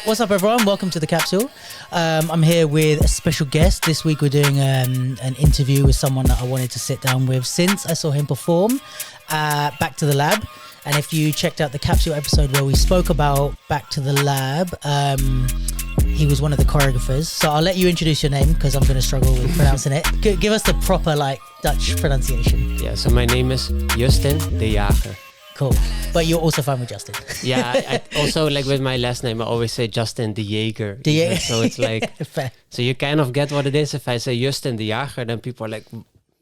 What's up, everyone? Welcome to the capsule. I'm here with a special guest. This week we're doing an interview with someone that I wanted to sit down with since I saw him perform Back to the Lab. And if you checked out the capsule episode where we spoke about Back to the Lab, he was one of the choreographers. So I'll let you introduce your name because I'm going to struggle with pronouncing it. Give us the proper Dutch pronunciation. Yeah, so my name is Justin de Jager. Cool. But you're also fine with Justin. Yeah, I also with my last name, I always say Justin de Jager. So it's Fair. So you kind of get what it is. If I say Justin de Jager, then people are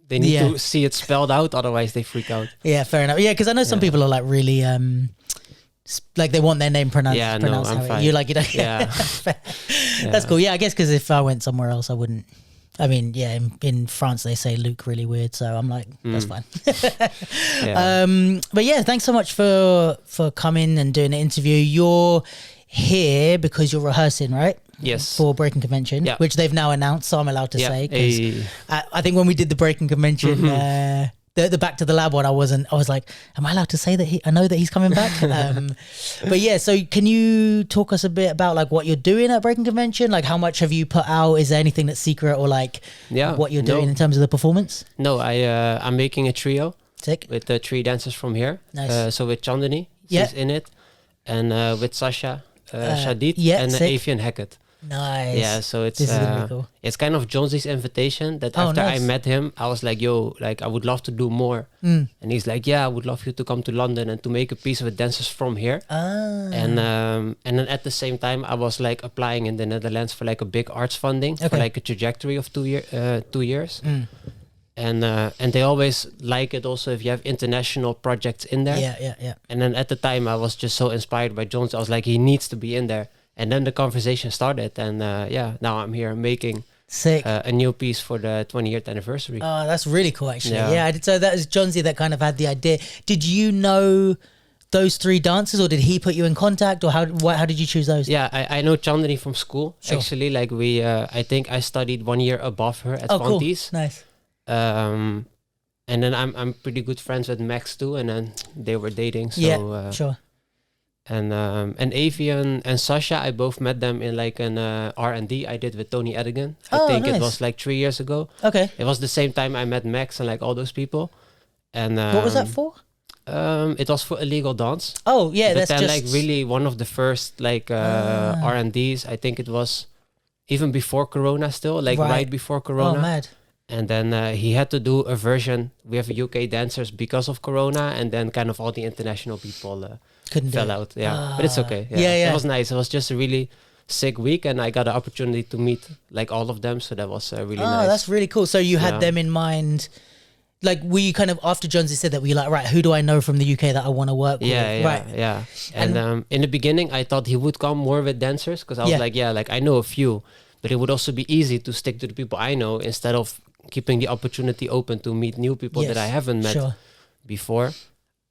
they need to see it spelled out, otherwise they freak out. Yeah, fair enough. Yeah, because I know some people are really, they want their name pronounced. Yeah, no, I'm fine. You you don't. Yeah. That's cool. Yeah, I guess because if I went somewhere else, I wouldn't. I mean, yeah, in France they say Luke really weird, so I'm like, that's fine. But yeah, thanks so much for coming and doing the interview. You're here because you're rehearsing, right? Yes. For Breaking Convention, which they've now announced, so I'm allowed to say. Because I think when we did the Breaking Convention, the Back to the Lab one, I was like, am I allowed to say that I know that he's coming back? But yeah, so can you talk us a bit about what you're doing at Breaking Convention? How much have you put out? Is there anything that's secret or what you're doing in terms of the performance? No, I'm making a trio. Sick. With the 3 dancers from here. Nice. So with Chandani, she's in it. And with Sasha, Shadid, and Avian Hackett. Nice. Yeah, so it's this is gonna be cool. It's kind of Jonesy's invitation that after I met him, I was like, yo, I would love to do more. And he's like, yeah, I would love you to come to London and to make a piece with dancers from here. And then at the same time, I was applying in the Netherlands for a big arts funding for a trajectory of 2 years. And they always like it also if you have international projects in there. Yeah. And then at the time, I was just so inspired by Jones. I was like, he needs to be in there. And then the conversation started, and now I'm here making a new piece for the 20th anniversary. Oh, that's really cool, actually. Yeah, so that was Johnsy that kind of had the idea. Did you know those 3 dancers, or did he put you in contact, or how did you choose those? Yeah, I know Chandani from school. Sure. Actually, I think I studied 1 year above her at Fonties. Cool. Nice. And then I'm pretty good friends with Max too, and then they were dating. So, yeah, sure. And Avian and Sasha, I both met them in an R&D I did with Tony Edigan. I think it was 3 years ago. Okay. It was the same time I met Max and all those people. And what was that for? It was for Illegal Dance. Oh yeah, but that's then really one of the first R&Ds. I think it was even before Corona still, right before Corona. Oh, mad. And then he had to do a version with UK dancers because of Corona, and then kind of all the international people fell out. Yeah, but it's okay. Yeah. It was nice. It was just a really sick week, and I got an opportunity to meet all of them, so that was really nice. Oh, that's really cool. So you had them in mind. Were you kind of, after Jonesy said that, were you like, right, who do I know from the UK that I want to work with? Yeah. And in the beginning, I thought he would come more with dancers, because I was I know a few, but it would also be easy to stick to the people I know instead of keeping the opportunity open to meet new people that I haven't met before.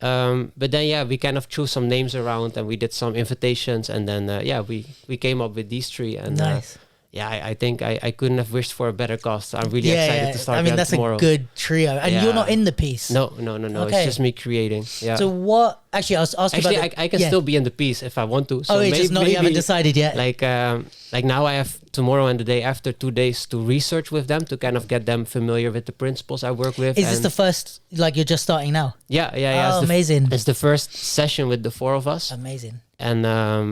But then, we kind of chose some names around, and we did some invitations, and then, we came up with these 3. And nice. I think I couldn't have wished for a better cast. I'm really excited to start that's tomorrow. A good trio. And you're not in the piece? No. Okay. It's just me creating. Yeah. So what... Actually, I was asking about... I can still be in the piece if I want to. So it's just not... You haven't decided yet? Now I have tomorrow and the day after 2 days to research with them to kind of get them familiar with the principles I work with. Is this the first... You're just starting now? Yeah. Oh, amazing. It's the first session with the 4 of us. Amazing. And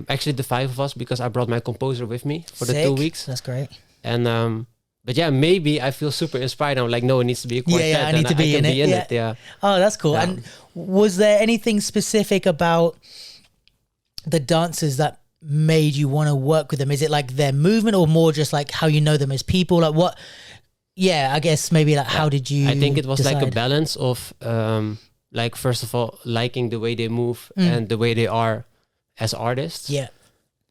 actually the 5 of us, because I brought my composer with me for the 2 weeks. That's great. And but maybe I feel super inspired. I'm like, no, it needs to be a quartet. I need to be in it. Yeah. Oh, that's cool. Yeah. And was there anything specific about the dancers that made you want to work with them? Is it their movement, or more just how you know them as people? What? Yeah, I guess maybe how did you? I think it was decide? a balance of first of all, liking the way they move and the way they are as artists. Yeah.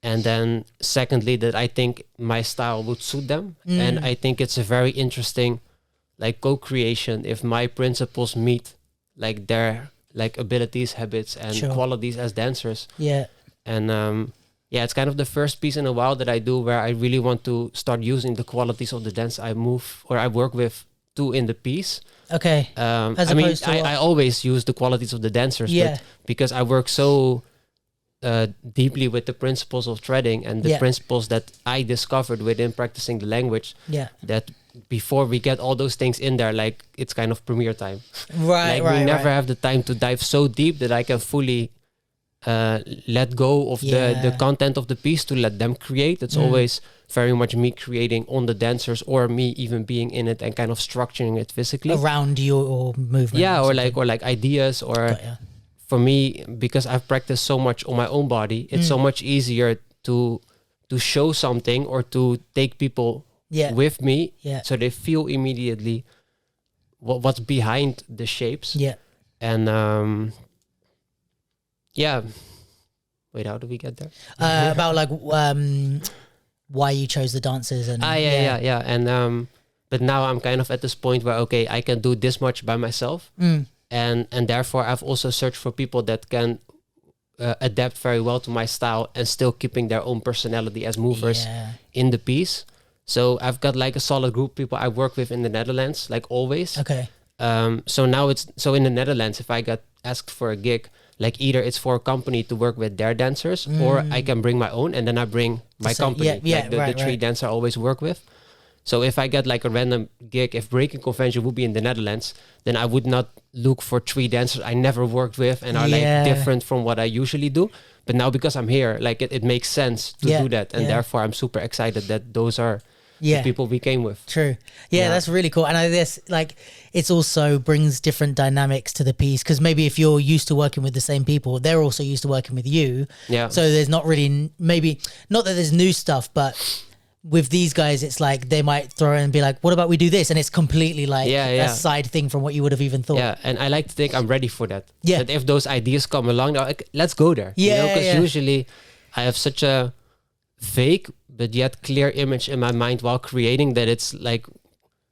And then secondly, that I think my style would suit them. And I think it's a very interesting co-creation if my principles meet their abilities, habits, and qualities as dancers. Yeah. And it's kind of the first piece in a while that I do where I really want to start using the qualities of the dance I move or I work with too in the piece. Okay. I always use the qualities of the dancers, but because I work so deeply with the principles of threading and the principles that I discovered within practicing the language. That before we get all those things in there, like it's kind of premiere time. Right, we never have the time to dive so deep that I can fully let go of the content of the piece to let them create. It's always very much me creating on the dancers, or me even being in it and kind of structuring it physically around your movement. Or like ideas, or for me, because I've practiced so much on my own body, it's so much easier to show something or to take people with me, so they feel immediately what's behind the shapes. And wait, how do we get there? About like why you chose the dancers and and but now I'm kind of at this point where I can do this much by myself, and therefore I've also searched for people that can adapt very well to my style and still keeping their own personality as movers in the piece. So I've got like a solid group of people I work with in the Netherlands, like always. So now in the Netherlands, if I got asked for a gig, like either it's for a company to work with their dancers, or I can bring my own, and then I bring my company, the three dancers I always work with. So if I get like a random gig, if Breaking Convention would be in the Netherlands, then I would not look for three dancers I never worked with and are like different from what I usually do. But now because I'm here, like it makes sense to do that. And therefore I'm super excited that those are the people we came with. True. Yeah, that's really cool. And I guess like it's also brings different dynamics to the piece, because maybe if you're used to working with the same people, they're also used to working with you. So there's not really, maybe not that there's new stuff, but with these guys, it's like they might throw in and be like, what about we do this? And it's completely like a side thing from what you would have even thought. Yeah, and I like to think I'm ready for that. That if those ideas come along, like, let's go there. Because usually I have such a vague but yet clear image in my mind while creating that it's like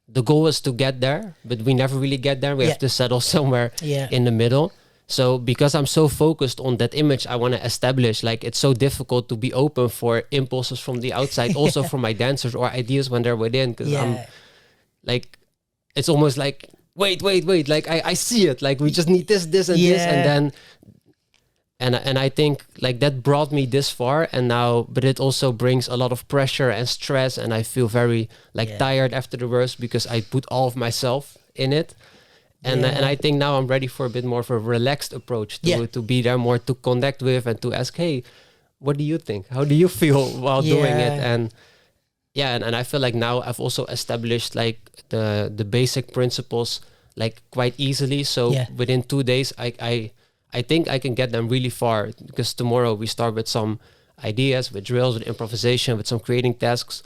the goal is to get there, but we never really get there. We have to settle somewhere in the middle. So because I'm so focused on that image I want to establish, like it's so difficult to be open for impulses from the outside, also from my dancers, or ideas when they're within, because I'm like, it's almost like, wait, like I see it, like we just need this and this, and then and I think like that brought me this far, and now, but it also brings a lot of pressure and stress, and I feel very like tired after the verse because I put all of myself in it. And I think now I'm ready for a bit more of a relaxed approach to be there more, to connect with and to ask, hey, what do you think? How do you feel while doing it? And and I feel like now I've also established like the basic principles like quite easily. So within 2 days, I think I can get them really far, because tomorrow we start with some ideas, with drills, with improvisation, with some creating tasks.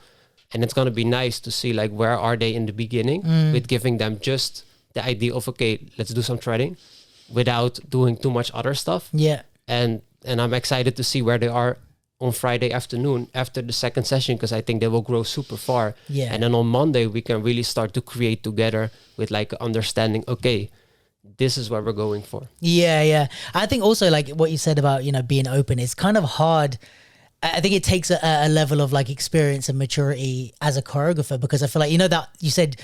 And it's going to be nice to see like where are they in the beginning with giving them just the idea of, okay, let's do some threading without doing too much other stuff. And I'm excited to see where they are on Friday afternoon after the second session, because I think they will grow super far. And then on Monday, we can really start to create together with like understanding, okay, this is what we're going for. I think also like what you said about, being open, it's kind of hard. I think it takes a level of like experience and maturity as a choreographer, because I feel like, that you said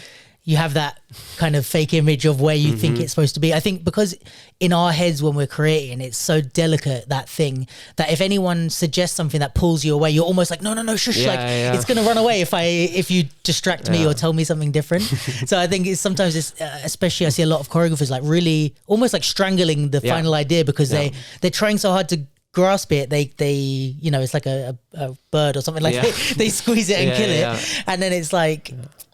you have that kind of fake image of where you think it's supposed to be. I think because in our heads when we're creating, it's so delicate, that thing, that if anyone suggests something that pulls you away, you're almost like, no, shush, it's going to run away if you distract me or tell me something different. So I think sometimes it's, especially I see a lot of choreographers like really almost like strangling the final idea, because they're trying so hard to grasp it. They it's like a bird or something, like they squeeze it and kill it. And then it's like,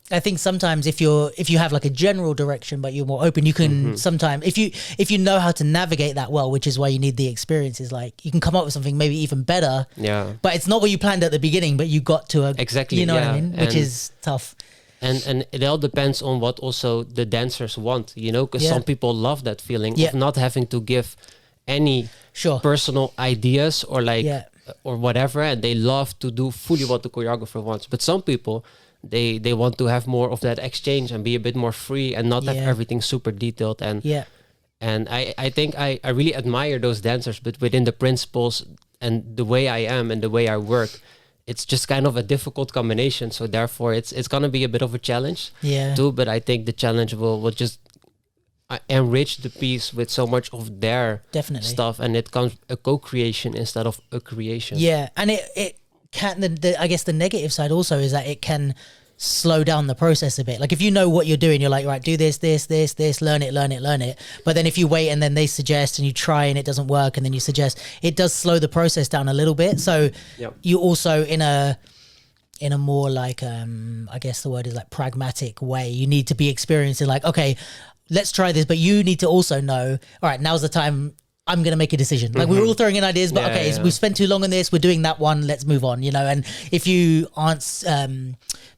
I think sometimes if you have like a general direction but you're more open, you can sometimes, if you know how to navigate that well, which is why you need the experiences, like you can come up with something maybe even better. But it's not what you planned at the beginning, but you got to exactly, you know what I mean, which is tough. And it all depends on what also the dancers want, because some people love that feeling of not having to give any personal ideas or like or whatever, and they love to do fully what the choreographer wants. But some people, they want to have more of that exchange and be a bit more free and not have everything super detailed. And and I think I really admire those dancers, but within the principles and the way I am and the way I work, it's just kind of a difficult combination. So therefore it's gonna be a bit of a challenge too. But I think the challenge will just enrich the piece with so much of their definitely stuff, and it comes a co-creation instead of a creation. Yeah, and it can. I guess the negative side also is that it can slow down the process a bit. Like if you know what you're doing, you're like, right, do this, learn it. But then if you wait and then they suggest and you try and it doesn't work and then you suggest, it does slow the process down a little bit. So you also in a more like I guess the word is like pragmatic way, you need to be experiencing like, okay, let's try this, but you need to also know, all right, now's the time I'm going to make a decision. Like we're all throwing in ideas, but we've spent too long on this. We're doing that one. Let's move on, And if you aren't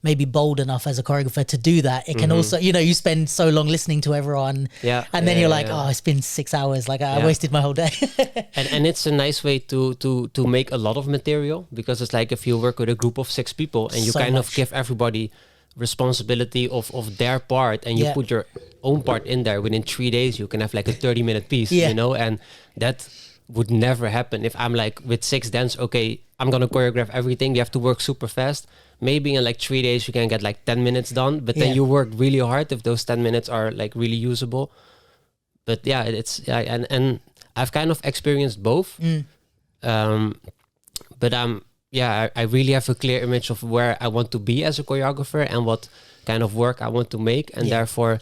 maybe bold enough as a choreographer to do that, it can also, you spend so long listening to everyone. And then you're like, oh, it's been 6 hours. Like I wasted my whole day. and it's a nice way to make a lot of material, because it's like if you work with a group of 6 people and you so kind of give everybody responsibility of their part, and you put your own part in there, within 3 days you can have like a 30-minute piece, and that would never happen if I'm like with 6 dance, okay, I'm gonna choreograph everything, you have to work super fast. Maybe in like 3 days you can get like 10 minutes done, but then you work really hard if those 10 minutes are like really usable. But and I've kind of experienced both. But I really have a clear image of where I want to be as a choreographer and what kind of work I want to make. And therefore,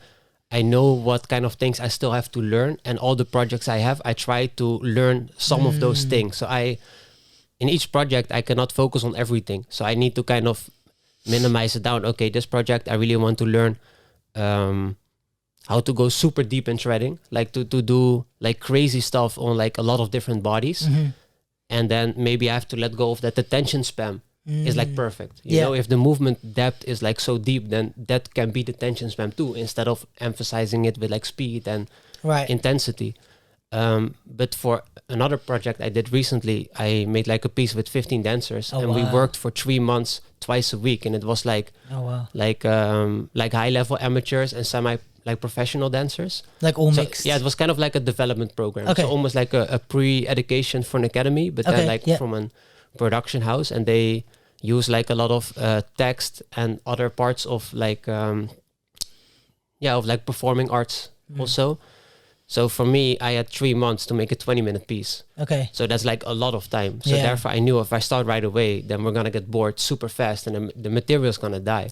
I know what kind of things I still have to learn. And all the projects I have, I try to learn some of those things. So in each project, I cannot focus on everything. So I need to kind of minimize it down. Okay, this project, I really want to learn how to go super deep in shredding, like to do like crazy stuff on like a lot of different bodies. And then maybe I have to let go of that attention span is like perfect. You know, if the movement depth is like so deep, then that can be the tension span too, instead of emphasizing it with like speed and intensity. But for another project I did recently, I made like a piece with 15 dancers, and we worked for 3 months, twice a week. And it was like, like high level amateurs and semi like professional dancers, like all mixed. Yeah, it was kind of like a development program. So almost like a pre-education for an academy, but then like from a production house, and they use like a lot of text and other parts of like of like performing arts also. So for me, I had 3 months to make a 20-minute piece. So that's like a lot of time. So therefore I knew if I start right away, then we're gonna get bored super fast and the material is gonna die.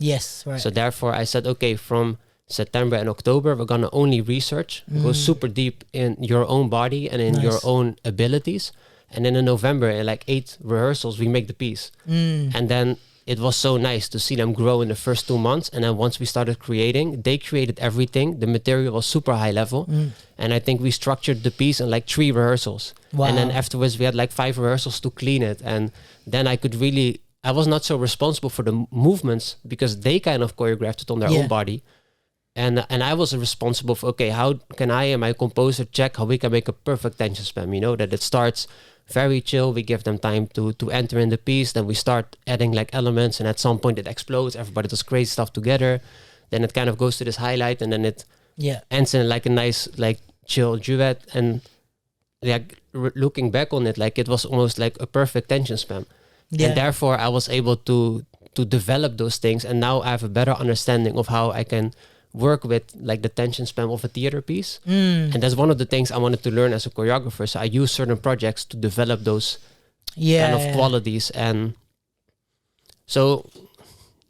So therefore I said, okay, from September and October, we're gonna only research, go super deep in your own body and in your own abilities. And then in November, in like 8 rehearsals, we make the piece. And then it was so nice to see them grow in the first 2 months. And then once we started creating, they created everything. The material was super high level. And I think we structured the piece in like 3 rehearsals. And then afterwards we had like 5 rehearsals to clean it. And then I was not so responsible for the movements, because they kind of choreographed it on their own body. And I was responsible for, okay, how can I and my composer check how we can make a perfect tension span, that it starts very chill, we give them time to enter in the piece, then we start adding like elements, and at some point it explodes, everybody does crazy stuff together, then it kind of goes to this highlight, and then it ends in like a nice like chill duet. And like looking back on it, like it was almost like a perfect tension span. And therefore I was able to develop those things, and now I have a better understanding of how I can work with like the tension span of a theater piece. And that's one of the things I wanted to learn as a choreographer. So I use certain projects to develop those kind of qualities. And so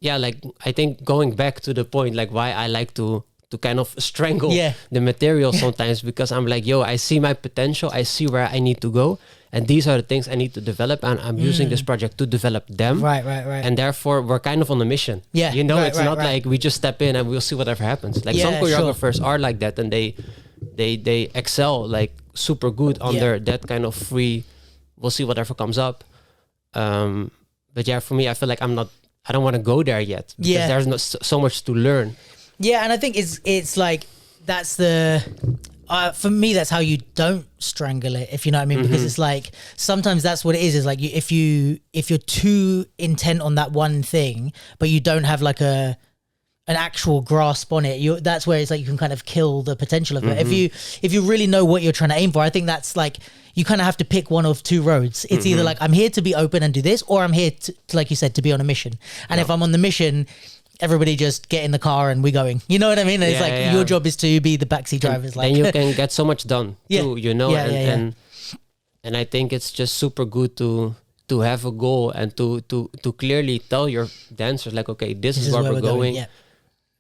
like I think going back to the point, like why I like to kind of strangle the material sometimes, because I'm like, I see my potential, I see where I need to go, and these are the things I need to develop, and I'm using this project to develop them. Right. And therefore we're kind of on a mission. It's not like we just step in and we'll see whatever happens. Like some choreographers are like that, and they excel like super good under that kind of free, we'll see whatever comes up. But for me, I feel like I don't want to go there yet, because there's not so much to learn. And I think it's like that's the for me, that's how you don't strangle it, if you know what I mean, because it's like sometimes that's what it is like if you're too intent on that one thing, but you don't have like an actual grasp on it, that's where it's like you can kind of kill the potential of it. If you really know what you're trying to aim for, I think that's like you kind of have to pick one of 2 roads. It's either like I'm here to be open and do this, or I'm here to, like you said, to be on a mission. And if I'm on the mission, everybody just get in the car and we're going. You know what I mean? And it's like your job is to be the backseat drivers. And you can get so much done too, you know? And I think it's just super good to have a goal and to clearly tell your dancers like, okay, this is where we're going. Yeah.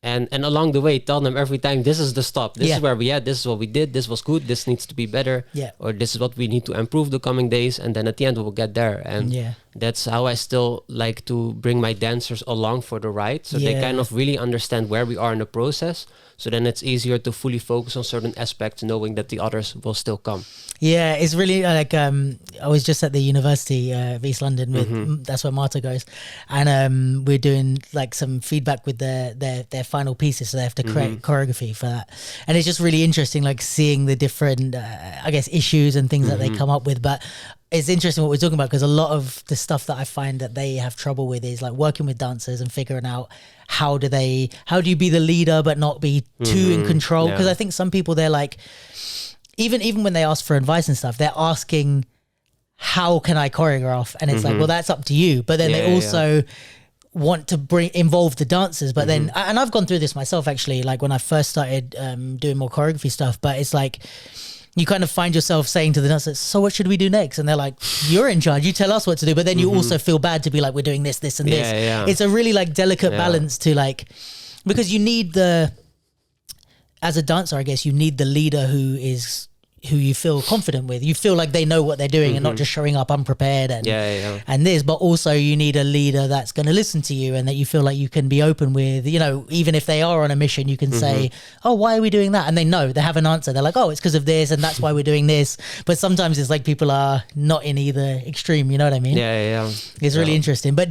And along the way, tell them every time, this is the stop. This is where we at. This is what we did. This was good. This needs to be better. Yeah. Or this is what we need to improve the coming days. And then at the end, we'll get there. And that's how I still like to bring my dancers along for the ride. So they kind of really understand where we are in the process. So then it's easier to fully focus on certain aspects, knowing that the others will still come. Yeah, it's really like I was just at the University of East London with that's where Marta goes, and we're doing like some feedback with their final pieces, so they have to create choreography for that, and it's just really interesting, like seeing the different I guess issues and things that they come up with. But it's interesting what we're talking about, because a lot of the stuff that I find that they have trouble with is like working with dancers and figuring out how do you be the leader but not be too in control, because I think some people, they're like, even when they ask for advice and stuff, they're asking, how can I choreograph? And it's like, well, that's up to you. But then they also want to involve the dancers. But then, and I've gone through this myself actually, like when I first started doing more choreography stuff, but it's like, you kind of find yourself saying to the dancers, so what should we do next? And they're like, you're in charge, you tell us what to do. But then you also feel bad to be like, we're doing this, and this. Yeah. It's a really like delicate balance to like, because you need as a dancer, I guess, you need the leader who you feel confident with. You feel like they know what they're doing and not just showing up unprepared and this, but also you need a leader that's going to listen to you and that you feel like you can be open with, you know, even if they are on a mission, you can say, oh, why are we doing that? And they know, they have an answer. They're like, oh, it's because of this and that's why we're doing this. But sometimes it's like people are not in either extreme, you know what I mean? Yeah. It's really interesting. But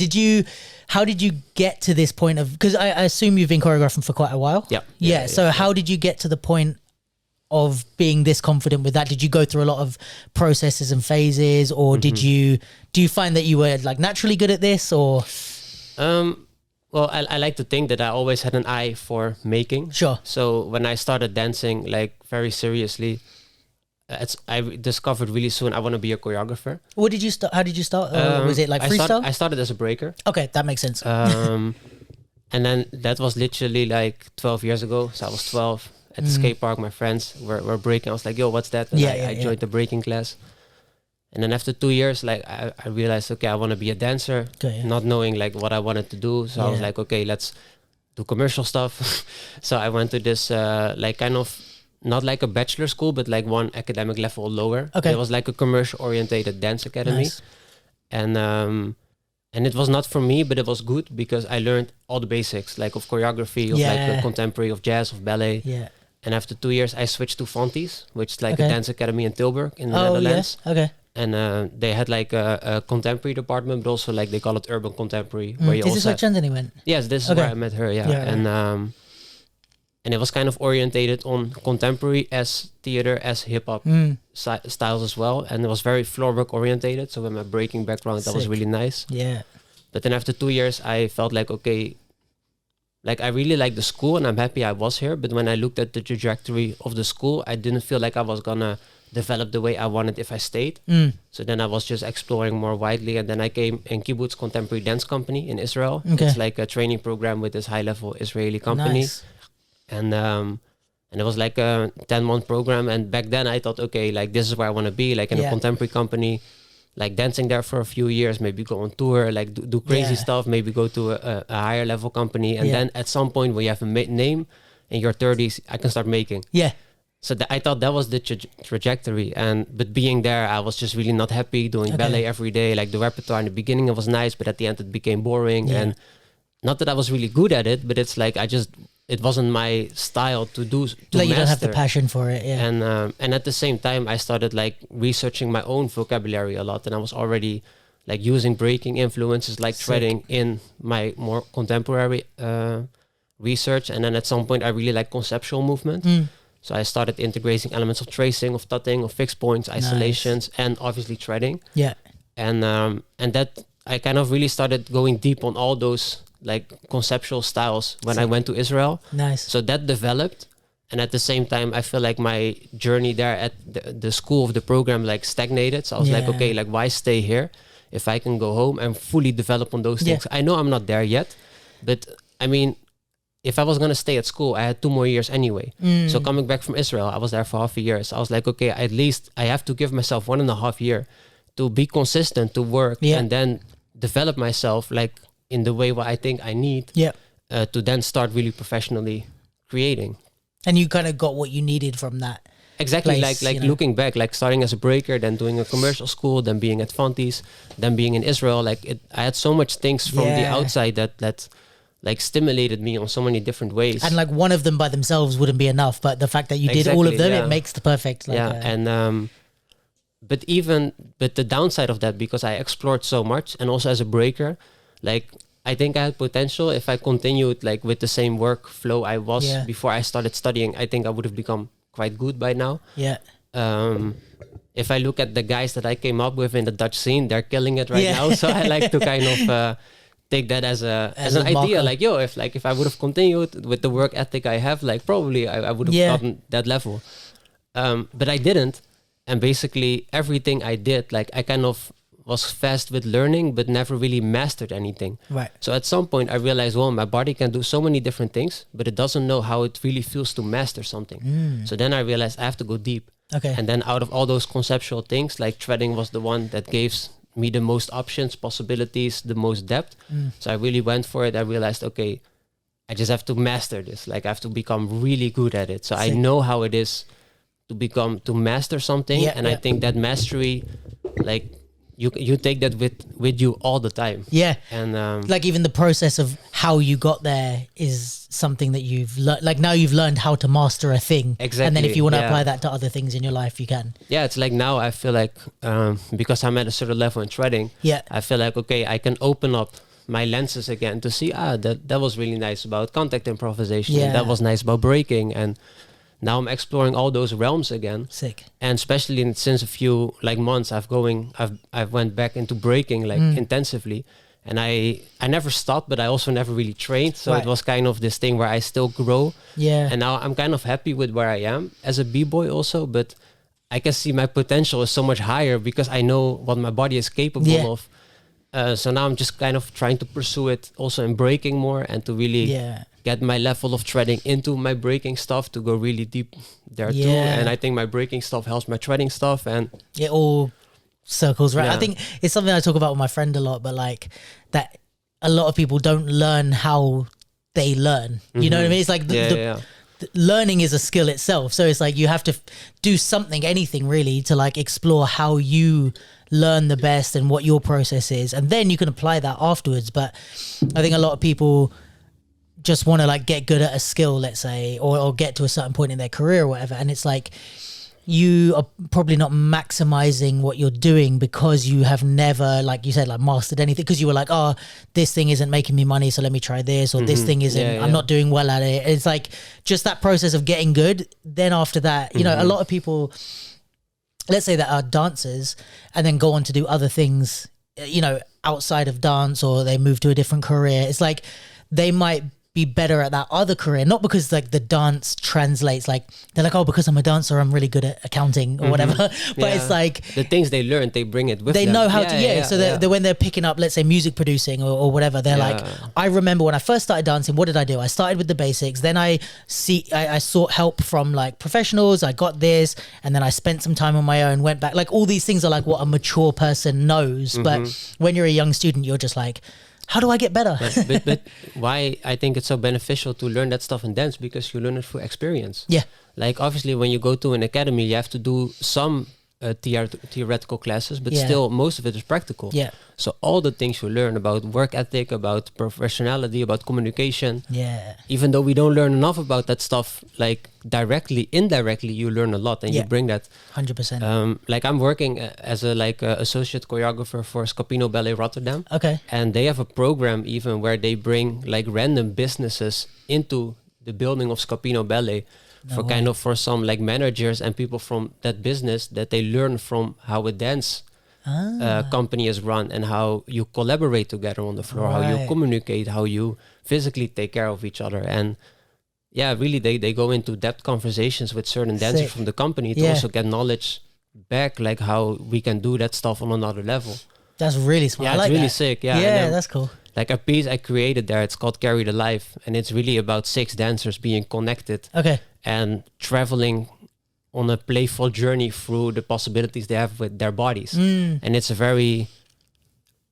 how did you get to this point of, because I assume you've been choreographing for quite a while. Yeah. So how did you get to the point of being this confident with that? Did you go through a lot of processes and phases, or do you find that you were like naturally good at this, or? Well, I like to think that I always had an eye for making. Sure. So when I started dancing like very seriously, I discovered really soon I want to be a choreographer. What did you start? How did you start? Was it like freestyle? I started as a breaker. Okay, that makes sense. And then that was literally like 12 years ago. So I was 12. At the skate park, my friends were breaking. I was like, yo, what's that? And I joined the breaking class. And then after 2 years, like I realized, okay, I want to be a dancer, not knowing like what I wanted to do. So I was like, okay, let's do commercial stuff. So I went to this like kind of, not like a bachelor school, but like one academic level lower. Okay. It was like a commercial orientated dance academy. Nice. And it was not for me, but it was good because I learned all the basics, like of choreography, of like contemporary, of jazz, of ballet. Yeah. And after 2 years, I switched to Fonties, which is like a dance academy in Tilburg in the Netherlands. Yeah. Okay. And they had like a contemporary department, but also like they call it urban contemporary. Where you is this where Chandani went? Yes, this is where I met her. Yeah. And it was kind of orientated on contemporary as theater, as hip hop styles as well. And it was very floor work orientated. So with my breaking background, that was really nice. Yeah. But then after 2 years, I felt like, okay, like I really like the school and I'm happy I was here. But when I looked at the trajectory of the school, I didn't feel like I was gonna develop the way I wanted if I stayed. So then I was just exploring more widely. And then I came in Kibbutz Contemporary Dance Company in Israel. Okay. It's like a training program with this high-level Israeli company. Nice. And it was like a 10-month program. And back then I thought, okay, like this is where I want to be, like in a contemporary company, like dancing there for a few years, maybe go on tour, like do crazy stuff, maybe go to a higher level company. And then at some point when you have a name in your 30s, I can start making. Yeah. So I thought that was the trajectory. But being there, I was just really not happy doing ballet every day. Like the repertoire in the beginning, it was nice, but at the end it became boring. Yeah. And not that I was really good at it, but it's like it wasn't my style to do. Like you don't have the passion for it, yeah. And at the same time, I started like researching my own vocabulary a lot, and I was already like using breaking influences like threading in my more contemporary research. And then at some point, I really like conceptual movement. So I started integrating elements of tracing, of tutting, of fixed points, isolations, and obviously threading. Yeah. And that I kind of really started going deep on all those like conceptual styles when I went to Israel. Nice. So that developed. And at the same time, I feel like my journey there at the school of the program like stagnated. So I was like, okay, like why stay here if I can go home and fully develop on those things? I know I'm not there yet, but I mean, if I was going to stay at school, I had 2 more years anyway. So coming back from Israel, I was there for half a year. So I was like, okay, at least I have to give myself 1.5 years to be consistent, to work, and then develop myself like in the way what I think I need to then start really professionally creating. And you kind of got what you needed from that. Exactly, place, like looking back, like starting as a breaker, then doing a commercial school, then being at Fantis, then being in Israel. Like I had so much things from the outside that like stimulated me on so many different ways. And like one of them by themselves wouldn't be enough, but the fact that you did all of them, it makes the perfect. Like, and but the downside of that, because I explored so much, and also as a breaker, like I think I had potential. If I continued like with the same workflow I was before I started studying, I think I would have become quite good by now. Yeah. If I look at the guys that I came up with in the Dutch scene, they're killing it right now. So I like to kind of take that as an idea. Like, if I would have continued with the work ethic I have, like probably I would have gotten that level. But I didn't. And basically everything I did, like I kind of was fast with learning, but never really mastered anything. Right. So at some point I realized, well, my body can do so many different things, but it doesn't know how it really feels to master something. So then I realized I have to go deep. Okay. And then out of all those conceptual things, like threading was the one that gave me the most options, possibilities, the most depth. So I really went for it. I realized, okay, I just have to master this. Like I have to become really good at it. So I know how it is to master something. And I think that mastery, like you take that with you all the time. Yeah. And like even the process of how you got there is something that you've learned. Like now you've learned how to master a thing. Exactly. And then if you want to apply that to other things in your life, you can. Yeah, it's like now I feel like because I'm at a certain level in threading, I feel like, okay, I can open up my lenses again to see, that was really nice about contact improvisation. And that was nice about breaking. And now I'm exploring all those realms again. Sick. And especially since a few like months, I've went back into breaking like intensively, and I never stopped, but I also never really trained. So it was kind of this thing where I still grow. Yeah. And now I'm kind of happy with where I am as a b-boy also, but I can see my potential is so much higher because I know what my body is capable of. So now I'm just kind of trying to pursue it also in breaking more and to really get my level of threading into my breaking stuff to go really deep there too. And I think my breaking stuff helps my threading stuff, and it all circles right. I think it's something I talk about with my friend a lot, but like that a lot of people don't learn how they learn. You know what I mean? It's like the learning is a skill itself. So it's like you have to do something, anything really, to like explore how you learn the best and what your process is, and then you can apply that afterwards. But I think a lot of people just want to like get good at a skill, let's say, or get to a certain point in their career or whatever, and it's like you are probably not maximizing what you're doing because you have never, like you said, like mastered anything, because you were like, oh, this thing isn't making me money, so let me try this, or this thing isn't, I'm not doing well at it. It's like just that process of getting good. Then after that, you know, a lot of people, let's say that are dancers and then go on to do other things, you know, outside of dance, or they move to a different career. It's like they might be better at that other career, not because like the dance translates, like they're like, oh, because I'm a dancer, I'm really good at accounting or whatever. But it's like the things they learned, they bring it with them. They know how to, so they're, when they're picking up, let's say music producing or whatever, they're like, I remember when I first started dancing, what did I do? I started with the basics. Then I sought help from like professionals. I got this, and then I spent some time on my own, went back. Like all these things are like what a mature person knows. But when you're a young student, you're just like, how do I get better? but why I think it's so beneficial to learn that stuff in dance, because you learn it through experience. Yeah. Like obviously when you go to an academy, you have to do some theoretical classes, but still most of it is practical. Yeah. So all the things you learn about work ethic, about professionality, about communication. Yeah. Even though we don't learn enough about that stuff, like directly, indirectly, you learn a lot, and you bring that. 100%. Like I'm working as a associate choreographer for Scapino Ballet Rotterdam. Okay. And they have a program even where they bring like random businesses into the building of Scapino Ballet. For some like managers and people from that business, that they learn from how a dance company is run and how you collaborate together on the floor, how you communicate, how you physically take care of each other. And really they go into depth conversations with certain dancers from the company to also get knowledge back, like how we can do that stuff on another level. That's really smart. Yeah, it's really sick. Yeah, that's cool. like a piece I created there. It's called Carry the Life, and it's really about 6 dancers being connected and traveling on a playful journey through the possibilities they have with their bodies. And it's a very,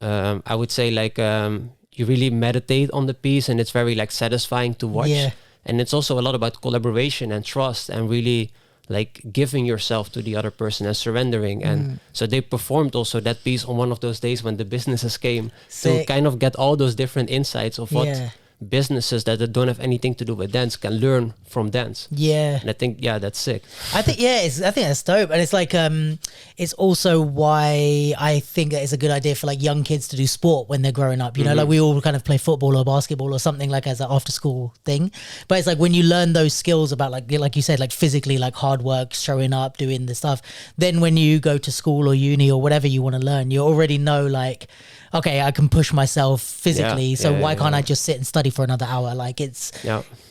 I would say, like you really meditate on the piece, and it's very like satisfying to watch. And it's also a lot about collaboration and trust and really like giving yourself to the other person and surrendering. And so they performed also that piece on one of those days when the businesses came to kind of get all those different insights of what businesses that don't have anything to do with dance can learn from dance. And I think that's sick. I think that's dope. And it's like it's also why I think that it's a good idea for like young kids to do sport when they're growing up, you know, like we all kind of play football or basketball or something like as an after school thing, but it's like when you learn those skills about like you said, like physically, like hard work, showing up, doing the stuff, then when you go to school or uni or whatever you want to learn, you already know like, okay, I can push myself physically, so why can't I just sit and study for another hour? Like it's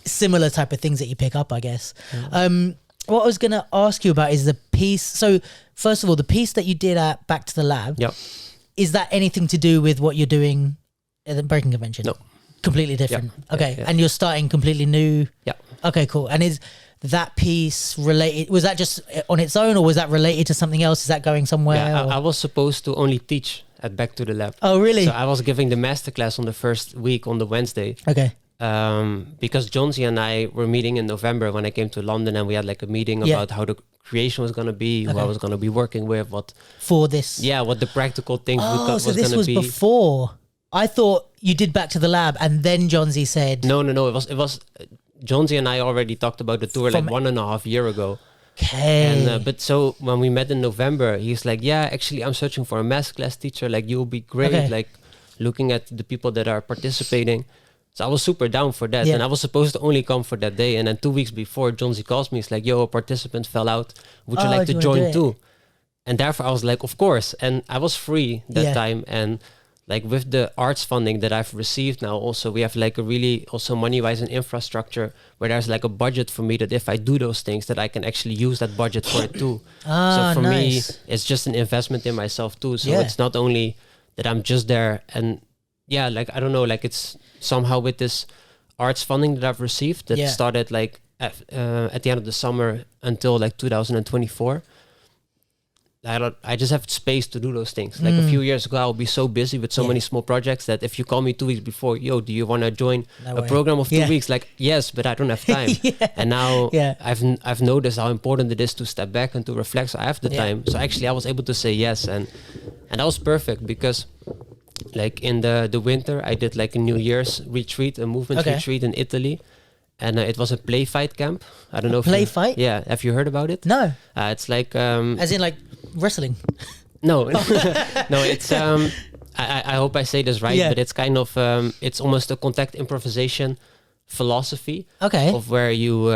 similar type of things that you pick up, I guess. What I was going to ask you about is the piece. So first of all, the piece that you did at Back to the Lab, is that anything to do with what you're doing at the Breaking Convention? No. Completely different. Okay. And you're starting completely new? Okay, cool. And is that piece related, was that just on its own or was that related to something else? Is that going somewhere? I was supposed to only teach at Back to the Lab. Oh, really? So I was giving the masterclass on the first week on the Wednesday. Okay. Because Jonesy and I were meeting in November when I came to London, and we had like a meeting about how the creation was going to be, who I was going to be working with, what for this. What the practical things was going to be. So this was before. I thought you did Back to the Lab, and then Jonesy said, No. It was Jonesy and I already talked about the tour like 1.5 years ago. Okay. And but so when we met in November, he's like, actually, I'm searching for a masterclass teacher. Like, you'll be great. Like, looking at the people that are participating. So I was super down for that. And I was supposed to only come for that day. And then 2 weeks before, Jonesy calls me. He's like, yo, a participant fell out. Would you like to join too? And therefore, I was like, of course. And I was free that time. And like with the arts funding that I've received now, also we have like a really also money-wise and infrastructure where there's like a budget for me that if I do those things that I can actually use that budget for it too. So for me, it's just an investment in myself too. So it's not only that I'm just there and like, I don't know, like it's somehow with this arts funding that I've received that started like at the end of the summer until like 2024. I just have space to do those things. Like a few years ago, I would be so busy with so many small projects that if you call me 2 weeks before, yo, do you want to join a program of 2 weeks? Like, yes, but I don't have time. And now I've noticed how important it is to step back and to reflect. So I have the time. So actually, I was able to say yes, and that was perfect because, like in the winter, I did like a New Year's retreat, a movement retreat in Italy. And it was a play fight camp. I don't know if play fight. Yeah, have you heard about it? No. It's like as in like wrestling. No, no. It's I hope I say this right, but it's kind of it's almost a contact improvisation philosophy. Of where you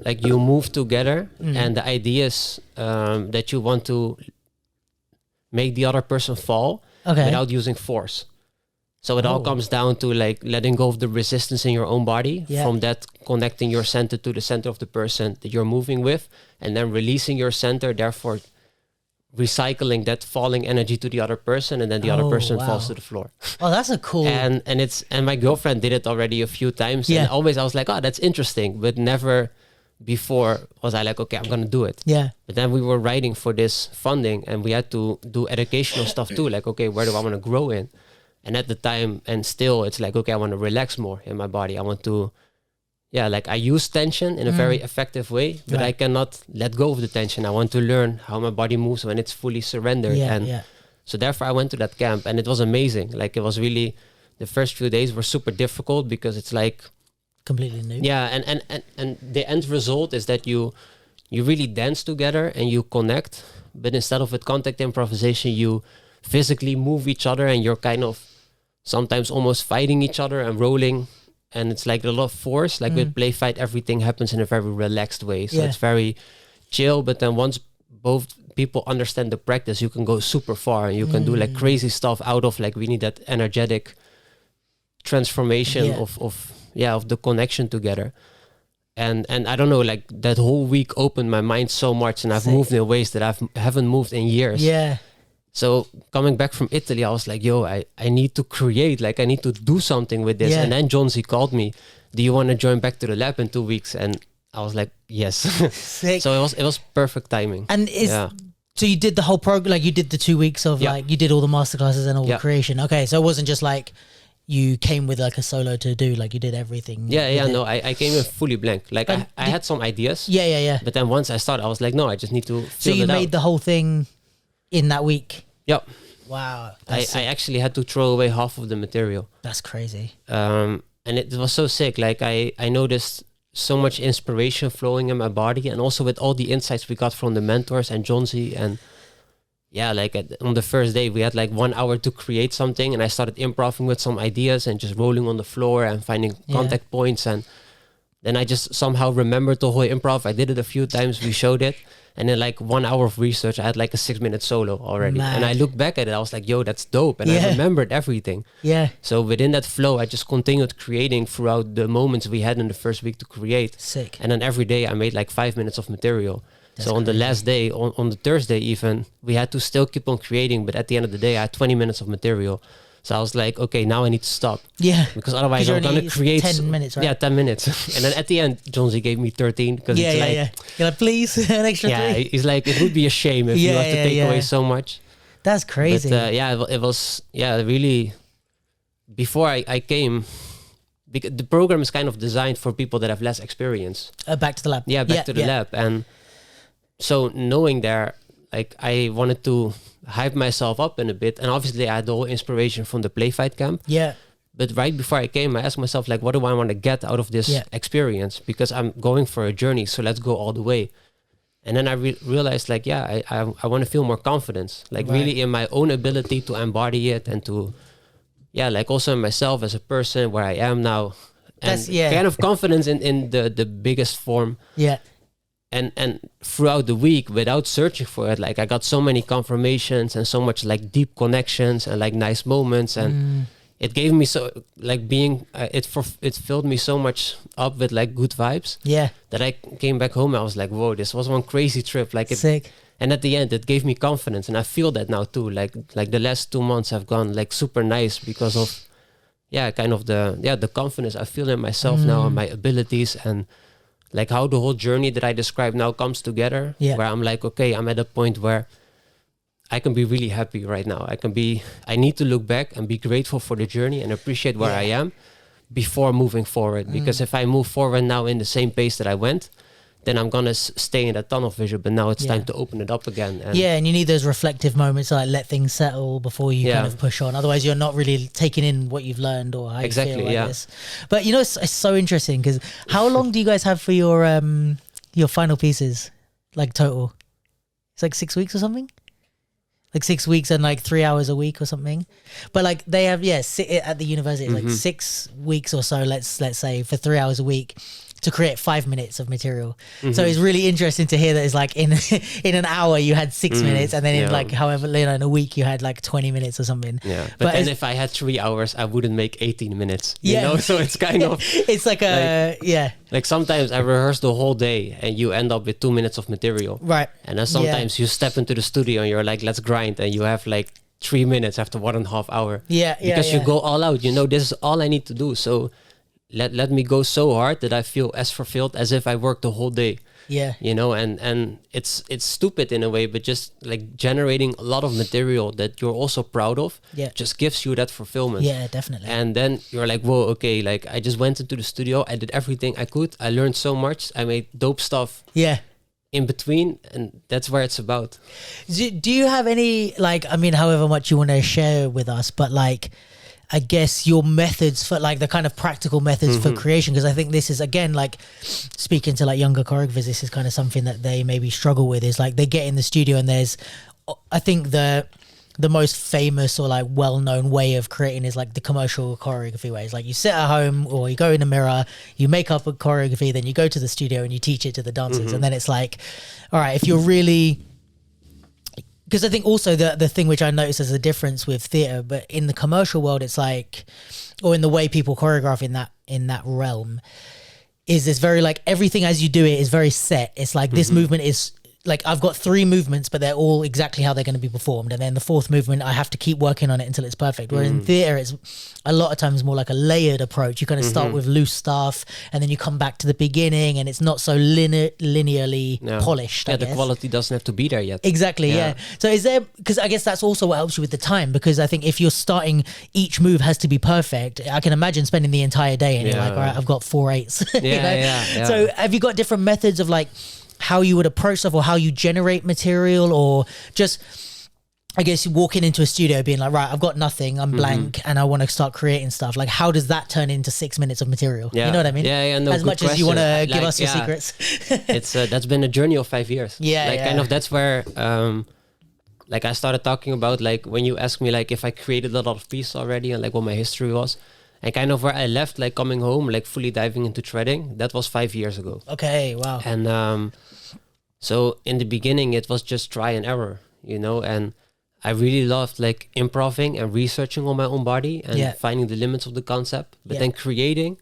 like you move together, and the idea is that you want to make the other person fall without using force. So it all comes down to like letting go of the resistance in your own body, from that connecting your center to the center of the person that you're moving with, and then releasing your center, therefore recycling that falling energy to the other person, and then the other person falls to the floor. Oh, that's a cool. And my girlfriend did it already a few times, and always I was like, oh, that's interesting, but never before was I like, okay, I'm gonna do it. But then we were writing for this funding, and we had to do educational stuff too, like, okay, where do I want to grow in? And at the time, and still, it's like, okay, I want to relax more in my body. I want to, like I use tension in a very effective way, but I cannot let go of the tension. I want to learn how my body moves when it's fully surrendered. So therefore, I went to that camp, and it was amazing. Like it was really, the first few days were super difficult because it's like completely new. And the end result is that you really dance together and you connect, but instead of with contact improvisation, you physically move each other, and you're kind of sometimes almost fighting each other and rolling, and it's like a lot of force. Like with play fight, everything happens in a very relaxed way, so it's very chill. But then once both people understand the practice, you can go super far, and you can do like crazy stuff out of like really that energetic transformation of the connection together. And I don't know, like that whole week opened my mind so much, and I've moved in ways that I haven't moved in years. So coming back from Italy, I was like, yo, I need to create, like I need to do something with this. And then John Z called me, do you want to join back to the lab in 2 weeks? And I was like, yes. So it was perfect timing. And so you did the whole program, like you did the 2 weeks of like, you did all the masterclasses and all the creation. Okay. So it wasn't just like you came with like a solo to do, like you did everything. No, I came in fully blank. Like I had some ideas. But then once I started, I was like, no, I just need to fill So you made the whole thing in that week? Yep. Wow. I actually had to throw away half of the material. That's crazy. And it was so sick. Like I noticed so much inspiration flowing in my body, and also with all the insights we got from the mentors and John Z. And like on the first day we had like 1 hour to create something, and I started improvising with some ideas and just rolling on the floor and finding contact points. And then I just somehow remembered the whole improv. I did it a few times, we showed it. And in like 1 hour of research, I had like a 6-minute solo already. Mad. And I looked back at it, I was like, yo, that's dope. And I remembered everything. Yeah. So within that flow, I just continued creating throughout the moments we had in the first week to create. Sick. And then every day I made like 5 minutes of material. That's so on the last day, on the Thursday even, we had to still keep on creating. But at the end of the day, I had 20 minutes of material. So I was like, okay, now I need to stop. Yeah. Because otherwise I'm going to create 10 minutes, right? Yeah, 10 minutes. And then at the end, John Z gave me 13. Because You're like, please, an extra 3. He's like, it would be a shame if you have to take away so much. That's crazy. But it was really, before I came, because the program is kind of designed for people that have less experience. Back to the lab. Yeah, back to the lab. And so knowing there, like I wanted to hype myself up in a bit, and obviously I had the whole inspiration from the play fight camp. Yeah. But right before I came, I asked myself, like, what do I want to get out of this experience? Because I'm going for a journey, so let's go all the way. And then I realized, like, I want to feel more confidence, like really in my own ability to embody it, and to, like also in myself as a person where I am now, and kind of confidence in the biggest form. Yeah. And throughout the week, without searching for it, like I got so many confirmations and so much like deep connections and like nice moments, and it gave me so like being it filled me so much up with like good vibes. Yeah, that I came back home and I was like, whoa, this was one crazy trip. Like sick. And at the end, it gave me confidence, and I feel that now too. Like the last 2 months have gone like super nice because of kind of the confidence I feel in myself now and my abilities, and like how the whole journey that I describe now comes together, where I'm like, okay, I'm at a point where I can be really happy right now. I need to look back and be grateful for the journey and appreciate where I am before moving forward. Because if I move forward now in the same pace that I went, then I'm going to stay in that tunnel vision. But now it's time to open it up again. And and you need those reflective moments to like let things settle before you kind of push on. Otherwise, you're not really taking in what you've learned or how you feel like this. But you know, it's so interesting because how long do you guys have for your final pieces, like total? It's like 6 weeks or something? Like 6 weeks and like 3 hours a week or something. But like they have, at the university, like 6 weeks or so, let's say, for 3 hours a week to create 5 minutes of material. So it's really interesting to hear that it's like in an hour you had 6 minutes, and then in like however in a week you had like 20 minutes or something. Yeah, but then if I had 3 hours, I wouldn't make 18 minutes. You know, so it's kind of it's like like sometimes I rehearse the whole day and you end up with 2 minutes of material. Right. And then sometimes you step into the studio and you're like, let's grind, and you have like 3 minutes after 1.5 hours. Because you go all out. You know, this is all I need to do. So let me go so hard that I feel as fulfilled as if I worked the whole day. Yeah. You know, and it's stupid in a way, but just like generating a lot of material that you're also proud of just gives you that fulfillment. Yeah, definitely. And then you're like, whoa, okay, like I just went into the studio, I did everything I could, I learned so much, I made dope stuff. Yeah. In between, and that's where it's about. Do you have any, like, I mean, however much you want to share with us, but like, I guess your methods for like the kind of practical methods for creation, because I think this is, again, like speaking to like younger choreographers, this is kind of something that they maybe struggle with, is like they get in the studio and there's, I think the most famous or like well-known way of creating is like the commercial choreography way. It's like you sit at home or you go in the mirror, you make up a choreography, then you go to the studio and you teach it to the dancers. And then it's like, all right, if you're really, because I think also the thing which I notice as a difference with theatre, but in the commercial world, it's like, or in the way people choreograph in that realm, is this very like everything as you do it is very set. It's like this movement is like I've got 3 movements, but they're all exactly how they're going to be performed. And then the 4th movement, I have to keep working on it until it's perfect. Where in theatre, it's a lot of times more like a layered approach. You kind of start with loose stuff, and then you come back to the beginning, and it's not so linearly polished. Yeah, the quality doesn't have to be there yet. Exactly, yeah. So is there, because I guess that's also what helps you with the time, because I think if you're starting, each move has to be perfect. I can imagine spending the entire day and you're like, all right, I've got 4 8s. Yeah. So have you got different methods of like, how you would approach stuff, or how you generate material, or just, I guess, walking into a studio being like, right, I've got nothing, I'm blank, and I want to start creating stuff. Like, how does that turn into 6 minutes of material? Yeah. You know what I mean? Yeah, no, as much as you want to give us your secrets. It's that's been a journey of 5 years. Kind of that's where like I started talking about, like when you ask me like if I created a lot of pieces already and like what my history was. And kind of where I left, like coming home, like fully diving into threading, that was 5 years ago. Okay, wow. And so in the beginning, it was just try and error, you know, and I really loved like improving and researching on my own body and finding the limits of the concept, but then creating,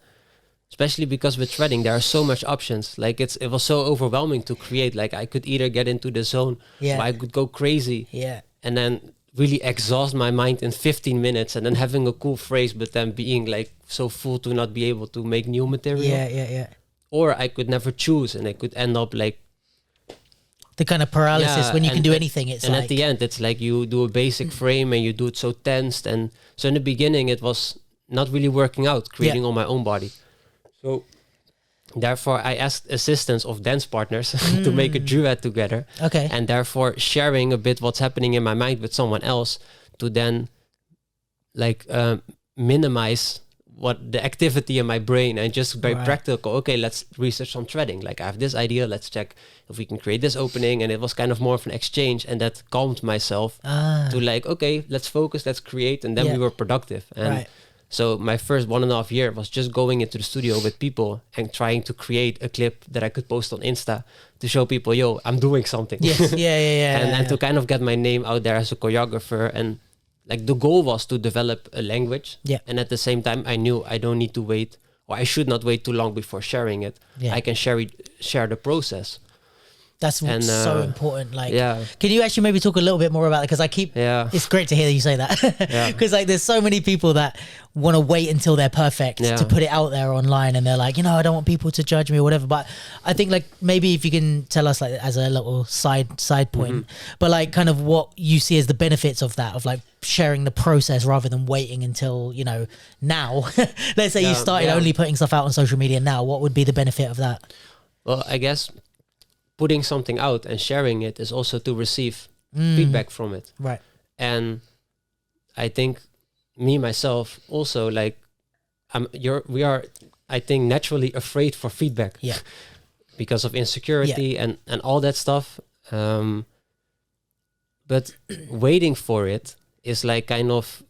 especially because with threading, there are so much options. Like it was so overwhelming to create. Like I could either get into the zone where I could go crazy and then really exhaust my mind in 15 minutes and then having a cool phrase, but then being like so full to not be able to make new material. Or I could never choose and I could end up like the kind of paralysis when you can do anything. It's and like, at the end, it's like you do a basic frame and you do it so tensed. And so in the beginning, it was not really working out, creating on my own body. So therefore, I asked assistance of dance partners to make a duet together. Okay. And therefore, sharing a bit what's happening in my mind with someone else to then like minimize what the activity in my brain and just very practical. Okay, let's research some threading. Like I have this idea, let's check if we can create this opening. And it was kind of more of an exchange, and that calmed myself to like, okay, let's focus, let's create. And then we were productive. And so my first 1.5 years was just going into the studio with people and trying to create a clip that I could post on Insta to show people, yo, I'm doing something. Yes, and to kind of get my name out there as a choreographer. And like the goal was to develop a language. And at the same time, I knew I don't need to wait, or I should not wait too long before sharing it. I can share the process. That's so important. Like, can you actually maybe talk a little bit more about it? Because I keep, it's great to hear you say that. Because like, there's so many people that want to wait until they're perfect to put it out there online, and they're like, you know, I don't want people to judge me or whatever. But I think like maybe if you can tell us like as a little side point, but like kind of what you see as the benefits of that, of like sharing the process rather than waiting until, you know, now. Let's say you started only putting stuff out on social media now. What would be the benefit of that? Well, I guess putting something out and sharing it is also to receive feedback from it. Right. And I think me, myself, also like, we are, I think, naturally afraid for feedback. Yeah. Because of insecurity and all that stuff. But waiting for it is like kind of,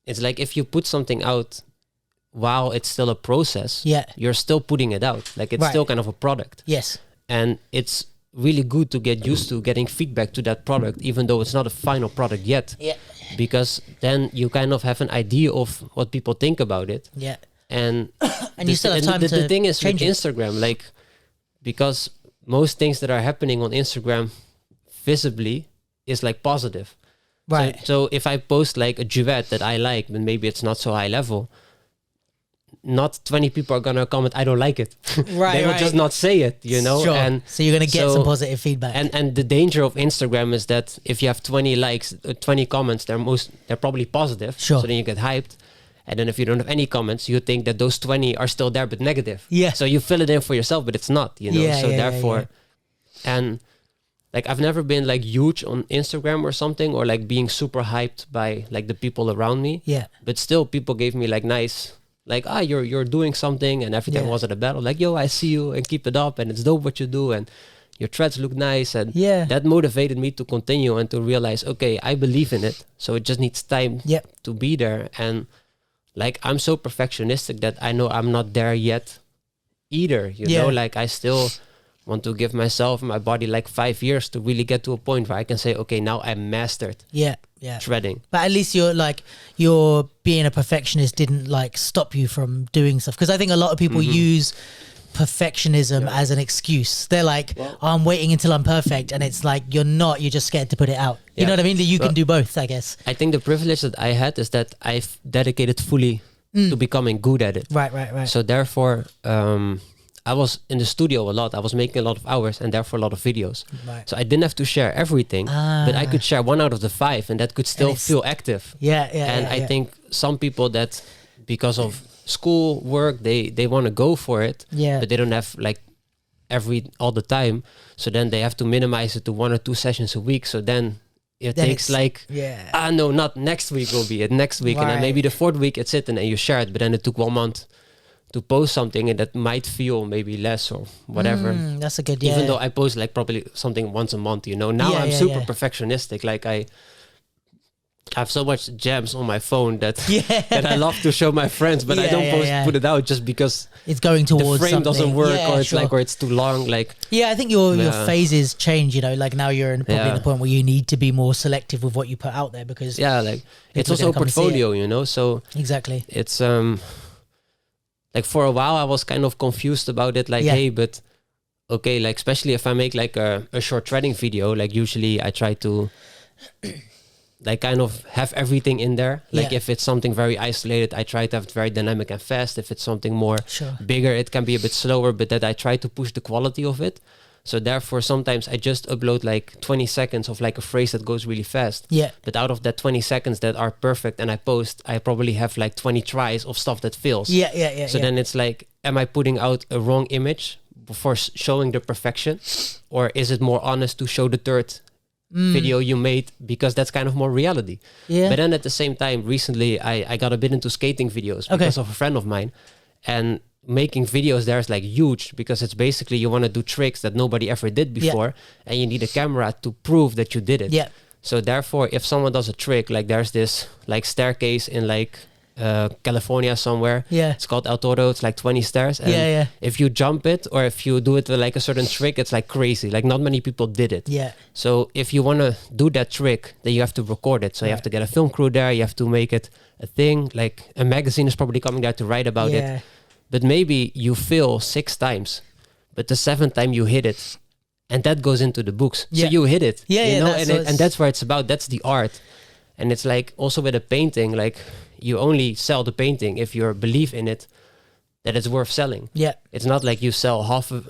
it's like if you put something out while it's still a process, you're still putting it out. Like it's still kind of a product. Yes. And it's really good to get used to getting feedback to that product, even though it's not a final product yet. Yeah. Because then you kind of have an idea of what people think about it. Yeah. And you still have time to the thing is with change it. Instagram, like, because most things that are happening on Instagram visibly is like positive. Right. So if I post like a duet that I like, then maybe it's not so high level. Not 20 people are gonna comment, I don't like it. They will just not say it, you know. Sure. And so you're gonna get some positive feedback. And the danger of Instagram is that if you have 20 likes, 20 comments, they're probably positive. Sure. So then you get hyped. And then if you don't have any comments, you think that those 20 are still there but negative. Yeah. So you fill it in for yourself, but it's not, you know. Yeah, and like I've never been like huge on Instagram or something, or like being super hyped by like the people around me. Yeah. But still people gave me like nice, like, you're doing something, and every time I was at a battle, like, yo, I see you and keep it up, and it's dope what you do, and your threads look nice, and that motivated me to continue and to realize, okay, I believe in it, so it just needs time to be there. And like, I'm so perfectionistic that I know I'm not there yet either, you know, like I still want to give myself and my body like 5 years to really get to a point where I can say, okay, now I mastered threading. But at least you're being a perfectionist didn't like stop you from doing stuff. Because I think a lot of people use perfectionism as an excuse. They're like, I'm waiting until I'm perfect, and it's like you're not. You're just scared to put it out. You know what I mean? That you can do both, I guess. I think the privilege that I had is that I've dedicated fully to becoming good at it. Right. So therefore, I was in the studio a lot. I was making a lot of hours and therefore a lot of videos. Right. So I didn't have to share everything, but I could share 1 out of the 5, and that could still feel active. And I think some people that, because of school work, they want to go for it, but they don't have like all the time. So then they have to minimize it to 1 or 2 sessions a week. So then it takes like, no, not next week will be it, next week. And then maybe the 4th week it's it, and then you share it. But then it took 1 month to post something, and that might feel maybe less or whatever. That's a good, Even though I post like probably something once a month, you know. Now I'm super perfectionistic. Like I have so much gems on my phone that that I love to show my friends, but I don't put it out just because it's going towards the frame something. doesn't work, or it's like, or it's too long. Like I think your phases change. You know, like now you're in probably the point where you need to be more selective with what you put out there, because like it's also a portfolio, you know. So exactly, it's like for a while I was kind of confused about it. Like, hey, but okay, like especially if I make like a short threading video, like usually I try to like kind of have everything in there. Like if it's something very isolated, I try to have it very dynamic and fast. If it's something more bigger, it can be a bit slower, but that I try to push the quality of it. So therefore, sometimes I just upload like 20 seconds of like a phrase that goes really fast. Yeah. But out of that 20 seconds that are perfect and I post, I probably have like 20 tries of stuff that fails. So then it's like, am I putting out a wrong image before showing the perfection? Or is it more honest to show the third video you made, because that's kind of more reality? But then at the same time, recently I got a bit into skating videos because of a friend of mine, and making videos there is like huge, because it's basically you want to do tricks that nobody ever did before, and you need a camera to prove that you did it. So therefore, if someone does a trick, like there's this like staircase in like California somewhere, it's called El Toro, it's like 20 stairs, and if you jump it or if you do it with like a certain trick, it's like crazy, like not many people did it. So if you want to do that trick, then you have to record it, so you have to get a film crew there, you have to make it a thing, like a magazine is probably coming there to write about it. But maybe you fail 6 times, but the 7th time you hit it, and that goes into the books. So you hit it, you know, and that's where it's about. That's the art. And it's like also with a painting, like you only sell the painting if you believe in it, that it's worth selling. It's not like you sell half of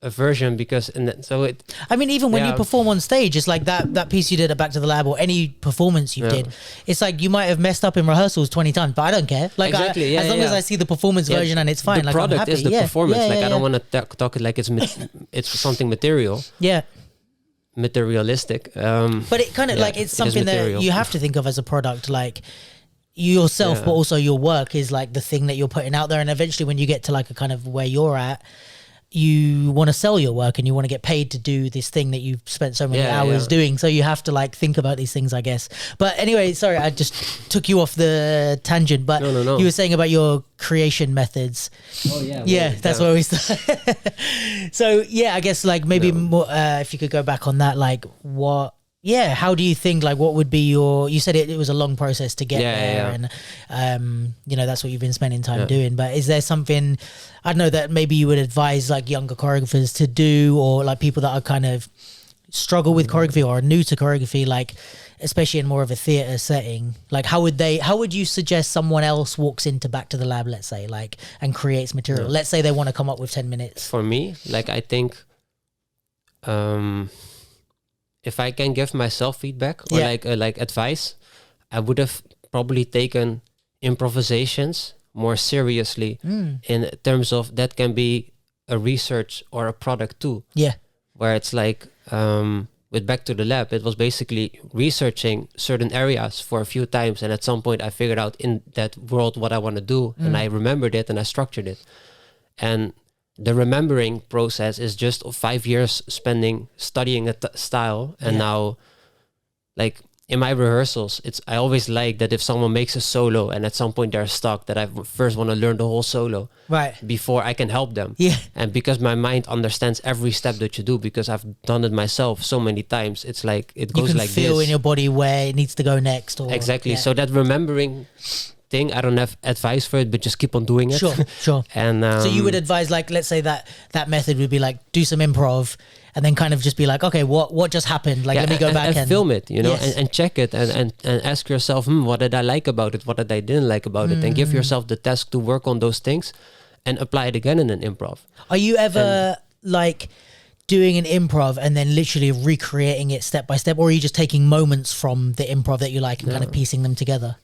a version because, and so it. I mean, even when you perform on stage, it's like that piece you did at Back to the Lab, or any performance you did. It's like you might have messed up in rehearsals 20 times, but I don't care. Like as long as I see the performance version and it's fine. The product, like, is the performance. I don't want to talk it like it's something material. Materialistic. But it kind of like it's something that you have to think of as a product, like yourself, but also your work is like the thing that you're putting out there. And eventually, when you get to like a kind of where you're at, you want to sell your work and you want to get paid to do this thing that you've spent so many hours doing. So you have to like think about these things, I guess. But anyway, sorry, I just took you off the tangent, but no. You were saying about your creation methods. That's where we start. So I guess like maybe more, if you could go back on that, like how do you think, like what would be you said it was a long process to get there, and you know, that's what you've been spending time doing, but is there something, I don't know, that maybe you would advise like younger choreographers to do, or like people that are kind of struggle with choreography or are new to choreography, like especially in more of a theater setting, like how would you suggest someone else walks into Back to the Lab, let's say, like, and creates material? Let's say they want to come up with 10 minutes. For me, like I think if I can give myself feedback or like advice, I would have probably taken improvisations more seriously in terms of that can be a research or a product too. Where it's like with Back to the Lab, it was basically researching certain areas for a few times, and at some point I figured out in that world what I want to do, and I remembered it and I structured it. And the remembering process is just 5 years studying a style, and now, like in my rehearsals, I always like that if someone makes a solo and at some point they're stuck, that I first want to learn the whole solo before I can help them. And because my mind understands every step that you do, because I've done it myself so many times, it's like it goes like this. You can feel in your body where it needs to go next. Or, exactly. So that remembering thing. I don't have advice for it, but just keep on doing it. Sure. And so you would advise, like, let's say that method would be like, do some improv and then kind of just be like, okay, what just happened? Like, let me go back and film it, and check it and ask yourself, what did I like about it? What did I didn't like about it? And give yourself the task to work on those things and apply it again in an improv. Are you ever like doing an improv and then literally recreating it step by step, or are you just taking moments from the improv that you like and kind of piecing them together?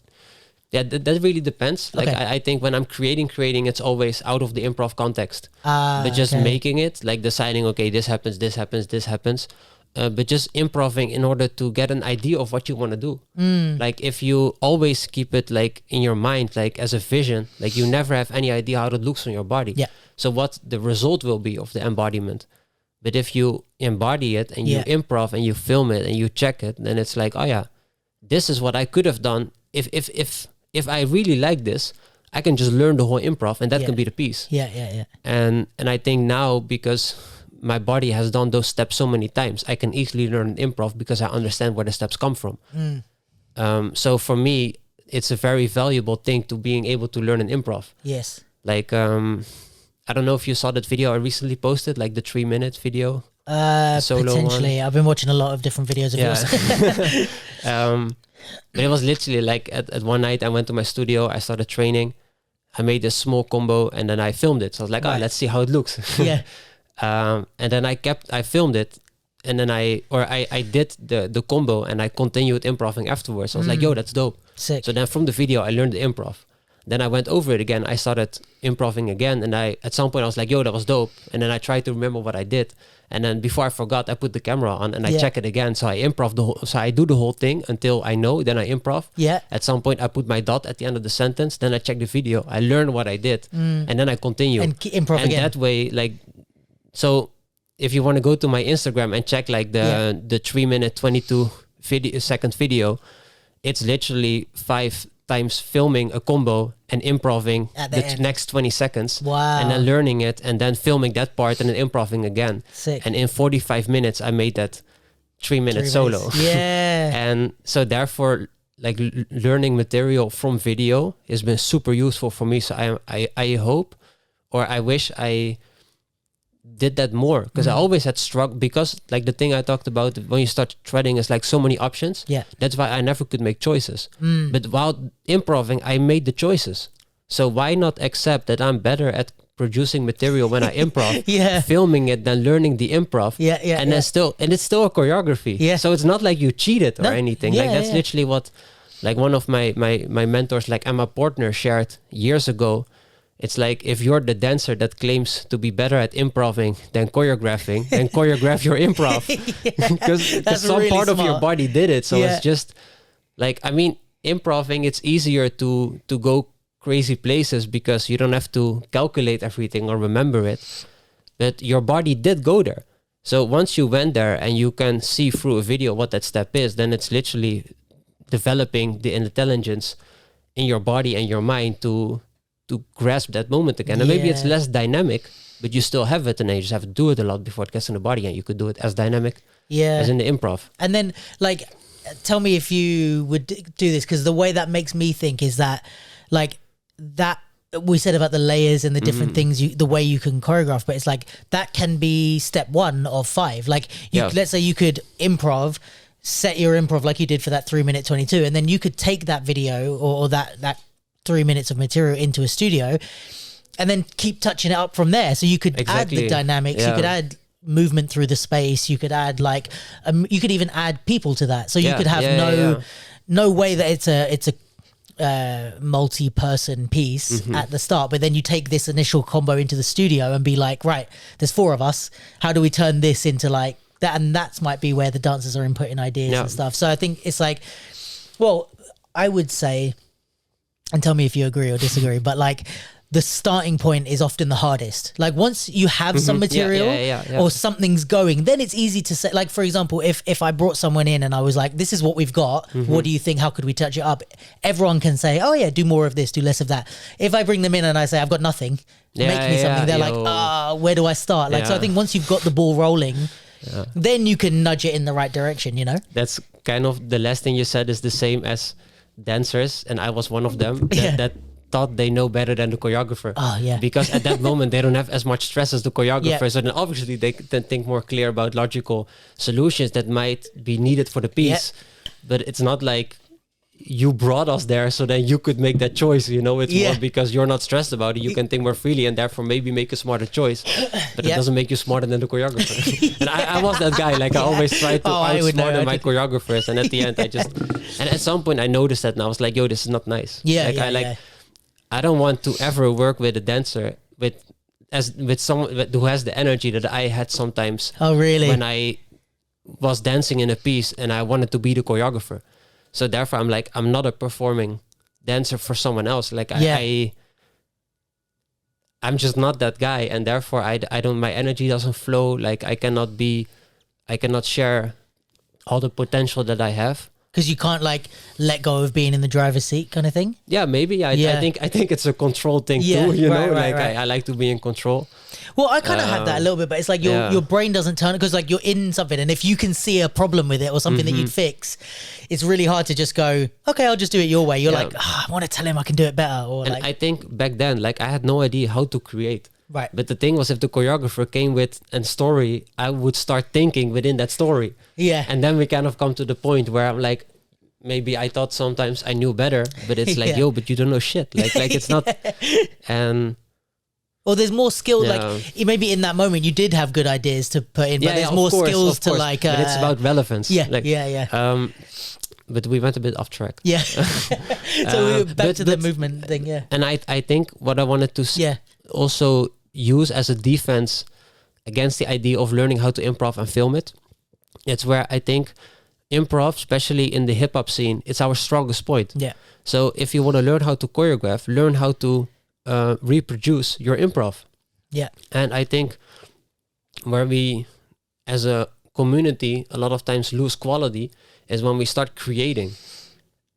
Yeah, that really depends. Like, I think when I'm creating, it's always out of the improv context. But just making it, like deciding, okay, this happens, but just improving in order to get an idea of what you want to do. Like, if you always keep it like in your mind, like as a vision, like you never have any idea how it looks on your body. Yeah. So what the result will be of the embodiment. But if you embody it and you improv and you film it and you check it, then it's like, oh yeah, this is what I could have done. If I really like this, I can just learn the whole improv and that can be the piece. Yeah. And I think now, because my body has done those steps so many times, I can easily learn improv because I understand where the steps come from. So for me, it's a very valuable thing to being able to learn an improv. Yes. Like, I don't know if you saw that video I recently posted, like the 3-minute video. Solo potentially. I've been watching a lot of different videos of yours. But it was literally like at one night I went to my studio, I started training, I made a small combo and then I filmed it. So I was like, let's see how it looks. Yeah. And then I filmed it and then I did the combo and I continued improving afterwards. I was like, yo, that's dope. Sick. So then from the video, I learned the improv. Then I went over it again. I started improving again. And at some point I was like, yo, that was dope. And then I tried to remember what I did. And then before I forgot, I put the camera on and I check it again. So I improv so I do the whole thing until I know, then I improv. Yeah. At some point I put my dot at the end of the sentence. Then I check the video. I learn what I did. And then I continue. And improv again. And that way, like, so if you want to go to my Instagram and check like the 3-minute 22-second video, it's literally 5 times filming a combo and improving the next 20 seconds. Wow. And then learning it and then filming that part and then improving again. Sick. And in 45 minutes, I made that 3-minute solo. Yeah. And so therefore, like learning material from video has been super useful for me. So I hope, or I wish I did that more, because I always had struggle, because like the thing I talked about when you start threading is like so many options. Yeah. That's why I never could make choices. But while improving, I made the choices. So why not accept that I'm better at producing material when I improv, filming it, then learning the improv, and then it's still a choreography. Yeah. So it's not like you cheated or anything. Like that's literally what, like one of my mentors, like Emma Portner, shared years ago. It's like, if you're the dancer that claims to be better at improving than choreographing, then choreograph your improv. Because some really part smart of your body did it. So it's just like, I mean, improving, it's easier to go crazy places because you don't have to calculate everything or remember it. But your body did go there. So once you went there and you can see through a video what that step is, then it's literally developing the intelligence in your body and your mind to grasp that moment again. And maybe it's less dynamic, but you still have it, and then you just have to do it a lot before it gets in the body, and you could do it as dynamic as in the improv. And then, like, tell me if you would do this, because the way that makes me think is that, like, that we said about the layers and the different things, the way you can choreograph, but it's like that can be step 1 of 5. Like, let's say you could improv, set your improv like you did for that 3-minute 22, and then you could take that video or that 3 minutes of material into a studio and then keep touching it up from there. So you could add the dynamics, you could add movement through the space, you could add like you could even add people to that. So you could have no way that it's a multi-person piece at the start, but then you take this initial combo into the studio and be like, right, there's 4 of us, how do we turn this into like that? And that might be where the dancers are inputting ideas and stuff. So I think it's like, well, I would say, and tell me if you agree or disagree, but like the starting point is often the hardest. Like once you have some material or something's going, then it's easy to say, like, for example, if I brought someone in and I was like, this is what we've got, what do you think? How could we touch it up? Everyone can say, oh yeah, do more of this, do less of that. If I bring them in and I say, I've got nothing, make me something, they're like, where do I start? Like, so I think once you've got the ball rolling, then you can nudge it in the right direction, you know? That's kind of the last thing you said is the same as dancers, and I was one of them, that thought they know better than the choreographer. Oh, yeah. Because at that moment, they don't have as much stress as the choreographer. So then obviously they can think more clear about logical solutions that might be needed for the piece. But it's not like you brought us there so that you could make that choice, you know. It's more because you're not stressed about it. You can think more freely and therefore maybe make a smarter choice. But it doesn't make you smarter than the choreographer. And I was that guy. Like I always tried to outsmart my choreographers. And at the end, and at some point I noticed that, and I was like, yo, this is not nice. I don't want to ever work with a dancer with someone who has the energy that I had sometimes. Oh, really? When I was dancing in a piece and I wanted to be the choreographer. So therefore, I'm like, I'm not a performing dancer for someone else. Like I'm just not that guy, and therefore I don't. My energy doesn't flow. Like I cannot share all the potential that I have. Because you can't like let go of being in the driver's seat, kind of thing. Yeah, maybe. I think it's a control thing too. You know, right. I like to be in control. Well, I kind of have that a little bit, but it's like your brain doesn't turn, because like you're in something, and if you can see a problem with it or something that you'd fix, it's really hard to just go, okay, I'll just do it your way. You're like, I want to tell him I can do it better. Or and I think back then, like I had no idea how to create. Right. But the thing was, if the choreographer came with a story, I would start thinking within that story. Yeah. And then we kind of come to the point where I'm like, maybe I thought sometimes I knew better, but it's like, yo, but you don't know shit. Like it's not. And or there's more skill. Like maybe in that moment you did have good ideas to put in, but there's more skills to like. But it's about relevance. Yeah, like, But we went a bit off track. Yeah. So we were back to the movement thing. Yeah. And I think what I wanted to also use as a defense against the idea of learning how to improv and film it. It's where I think improv, especially in the hip hop scene, it's our strongest point. Yeah. So if you want to learn how to choreograph, learn how to reproduce your improv. Yeah. And I think where we, as a community, a lot of times lose quality is when we start creating.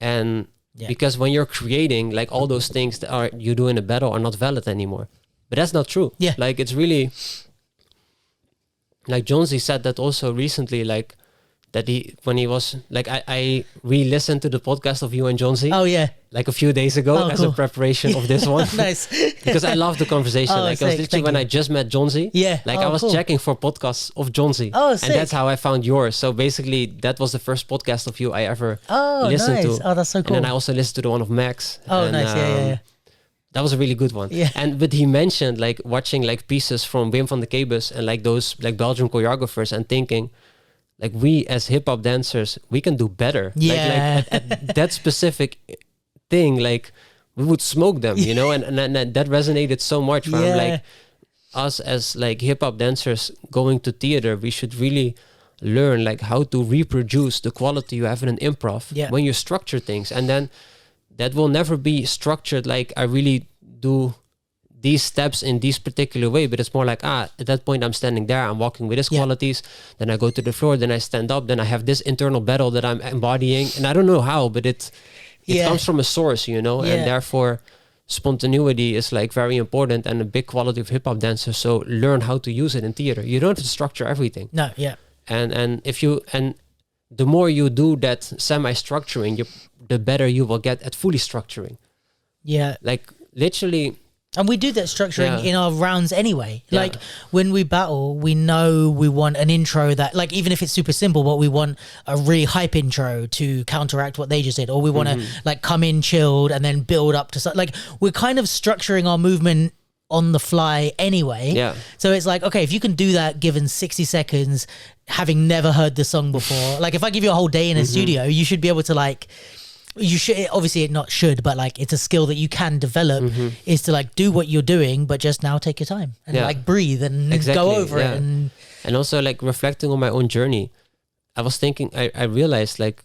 And because when you're creating, like all those things that you do in a battle are not valid anymore. But that's not true. Yeah. Like it's really, like Jonesy said that also recently, like that when he was like, I re-listened to the podcast of you and Jonesy. Oh yeah. Like a few days ago as a preparation of this one. Nice. Because I love the conversation. Like I was literally when I just met Jonesy. Yeah. Like I was checking for podcasts of Jonesy. Oh, sick. And that's how I found yours. So basically that was the first podcast of you I ever listened to. Oh, that's so cool. And then I also listened to the one of Max. Oh, and, nice. Yeah. That was a really good one. Yeah. But he mentioned like watching like pieces from Wim van de Kebus and like those like Belgian choreographers and thinking like we as hip hop dancers, we can do better. Yeah. Like at that specific thing, like we would smoke them, you know, and that resonated so much. Where I'm like, us as like hip hop dancers going to theater, we should really learn like how to reproduce the quality you have in an improv when you structure things, and then that will never be structured like I really do these steps in this particular way, but it's more like, at that point I'm standing there, I'm walking with these qualities, then I go to the floor, then I stand up, then I have this internal battle that I'm embodying, and I don't know how, but it comes from a source, you know, and therefore spontaneity is like very important and a big quality of hip-hop dancers. So learn how to use it in theater. You don't have to structure everything. No, and if you, and the more you do that semi-structuring, the better you will get at fully structuring. Yeah. Like literally. And we do that structuring in our rounds anyway. Yeah. Like when we battle, we know we want an intro that, like, even if it's super simple, but we want a really hype intro to counteract what they just did, or we want to like come in chilled and then build up to something. Like we're kind of structuring our movement on the fly anyway. Yeah. So it's like, okay, if you can do that given 60 seconds, having never heard the song before, like if I give you a whole day in a studio, you should be able to like, you should, obviously it not should, but like it's a skill that you can develop, is to like do what you're doing, but just now take your time and like breathe and go over it. And also like reflecting on my own journey, I was thinking, I realized like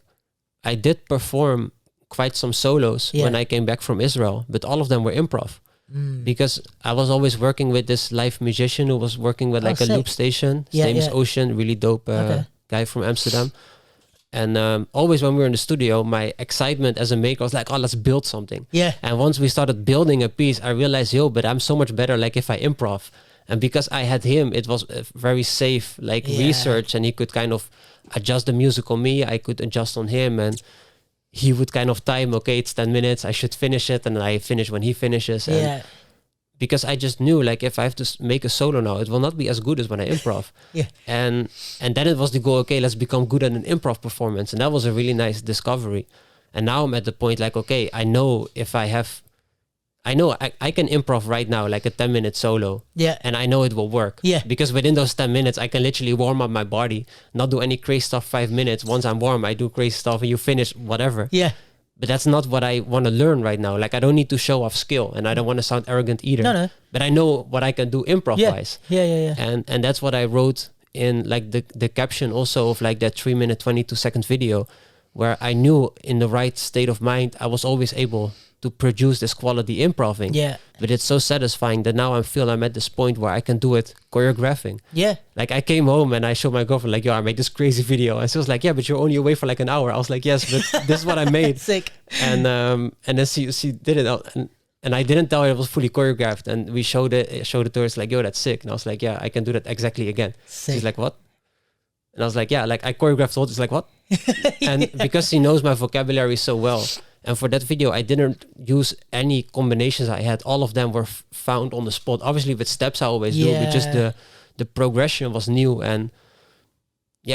I did perform quite some solos when I came back from Israel, but all of them were improv. Because I was always working with this live musician who was working with like a loop station. His name is Ocean, really dope guy from Amsterdam. And always when we were in the studio, my excitement as a maker was like, oh, let's build something. Yeah. And once we started building a piece, I realized, but I'm so much better like if I improv. And because I had him, it was very safe, like research, and he could kind of adjust the music on me. I could adjust on him. And he would kind of time, okay, it's 10 minutes, I should finish it, and I finish when he finishes. And because I just knew, like, if I have to make a solo now, it will not be as good as when I improv. And then it was the goal, okay, let's become good at an improv performance. And that was a really nice discovery. And now I'm at the point, like, okay, I know I can improv right now, like a 10-minute solo. And I know it will work. Because within those 10 minutes, I can literally warm up my body, not do any crazy stuff 5 minutes. Once I'm warm, I do crazy stuff and you finish whatever. But that's not what I want to learn right now. Like, I don't need to show off skill, and I don't want to sound arrogant either. No. But I know what I can do improv-wise. Yeah. And that's what I wrote in, like, the caption also of, like, that 3-minute, 22-second video, where I knew in the right state of mind, I was always able to produce this quality improving. But it's so satisfying that now I'm at this point where I can do it choreographing. Like, I came home and I showed my girlfriend, like, yo, I made this crazy video. And she was like, yeah, but you're only away for like an hour. I was like, yes, but this is what I made. Sick. And then she did it, and I didn't tell her it was fully choreographed. And we showed it to her. It's like, yo, that's sick. And I was like, yeah, I can do that exactly again. Sick. She's like, what? And I was like, yeah, like, I choreographed all. It's like, what? And because she knows my vocabulary so well, and for that video, I didn't use any combinations I had. All of them were found on the spot. Obviously, with steps I always do, but just the progression was new. And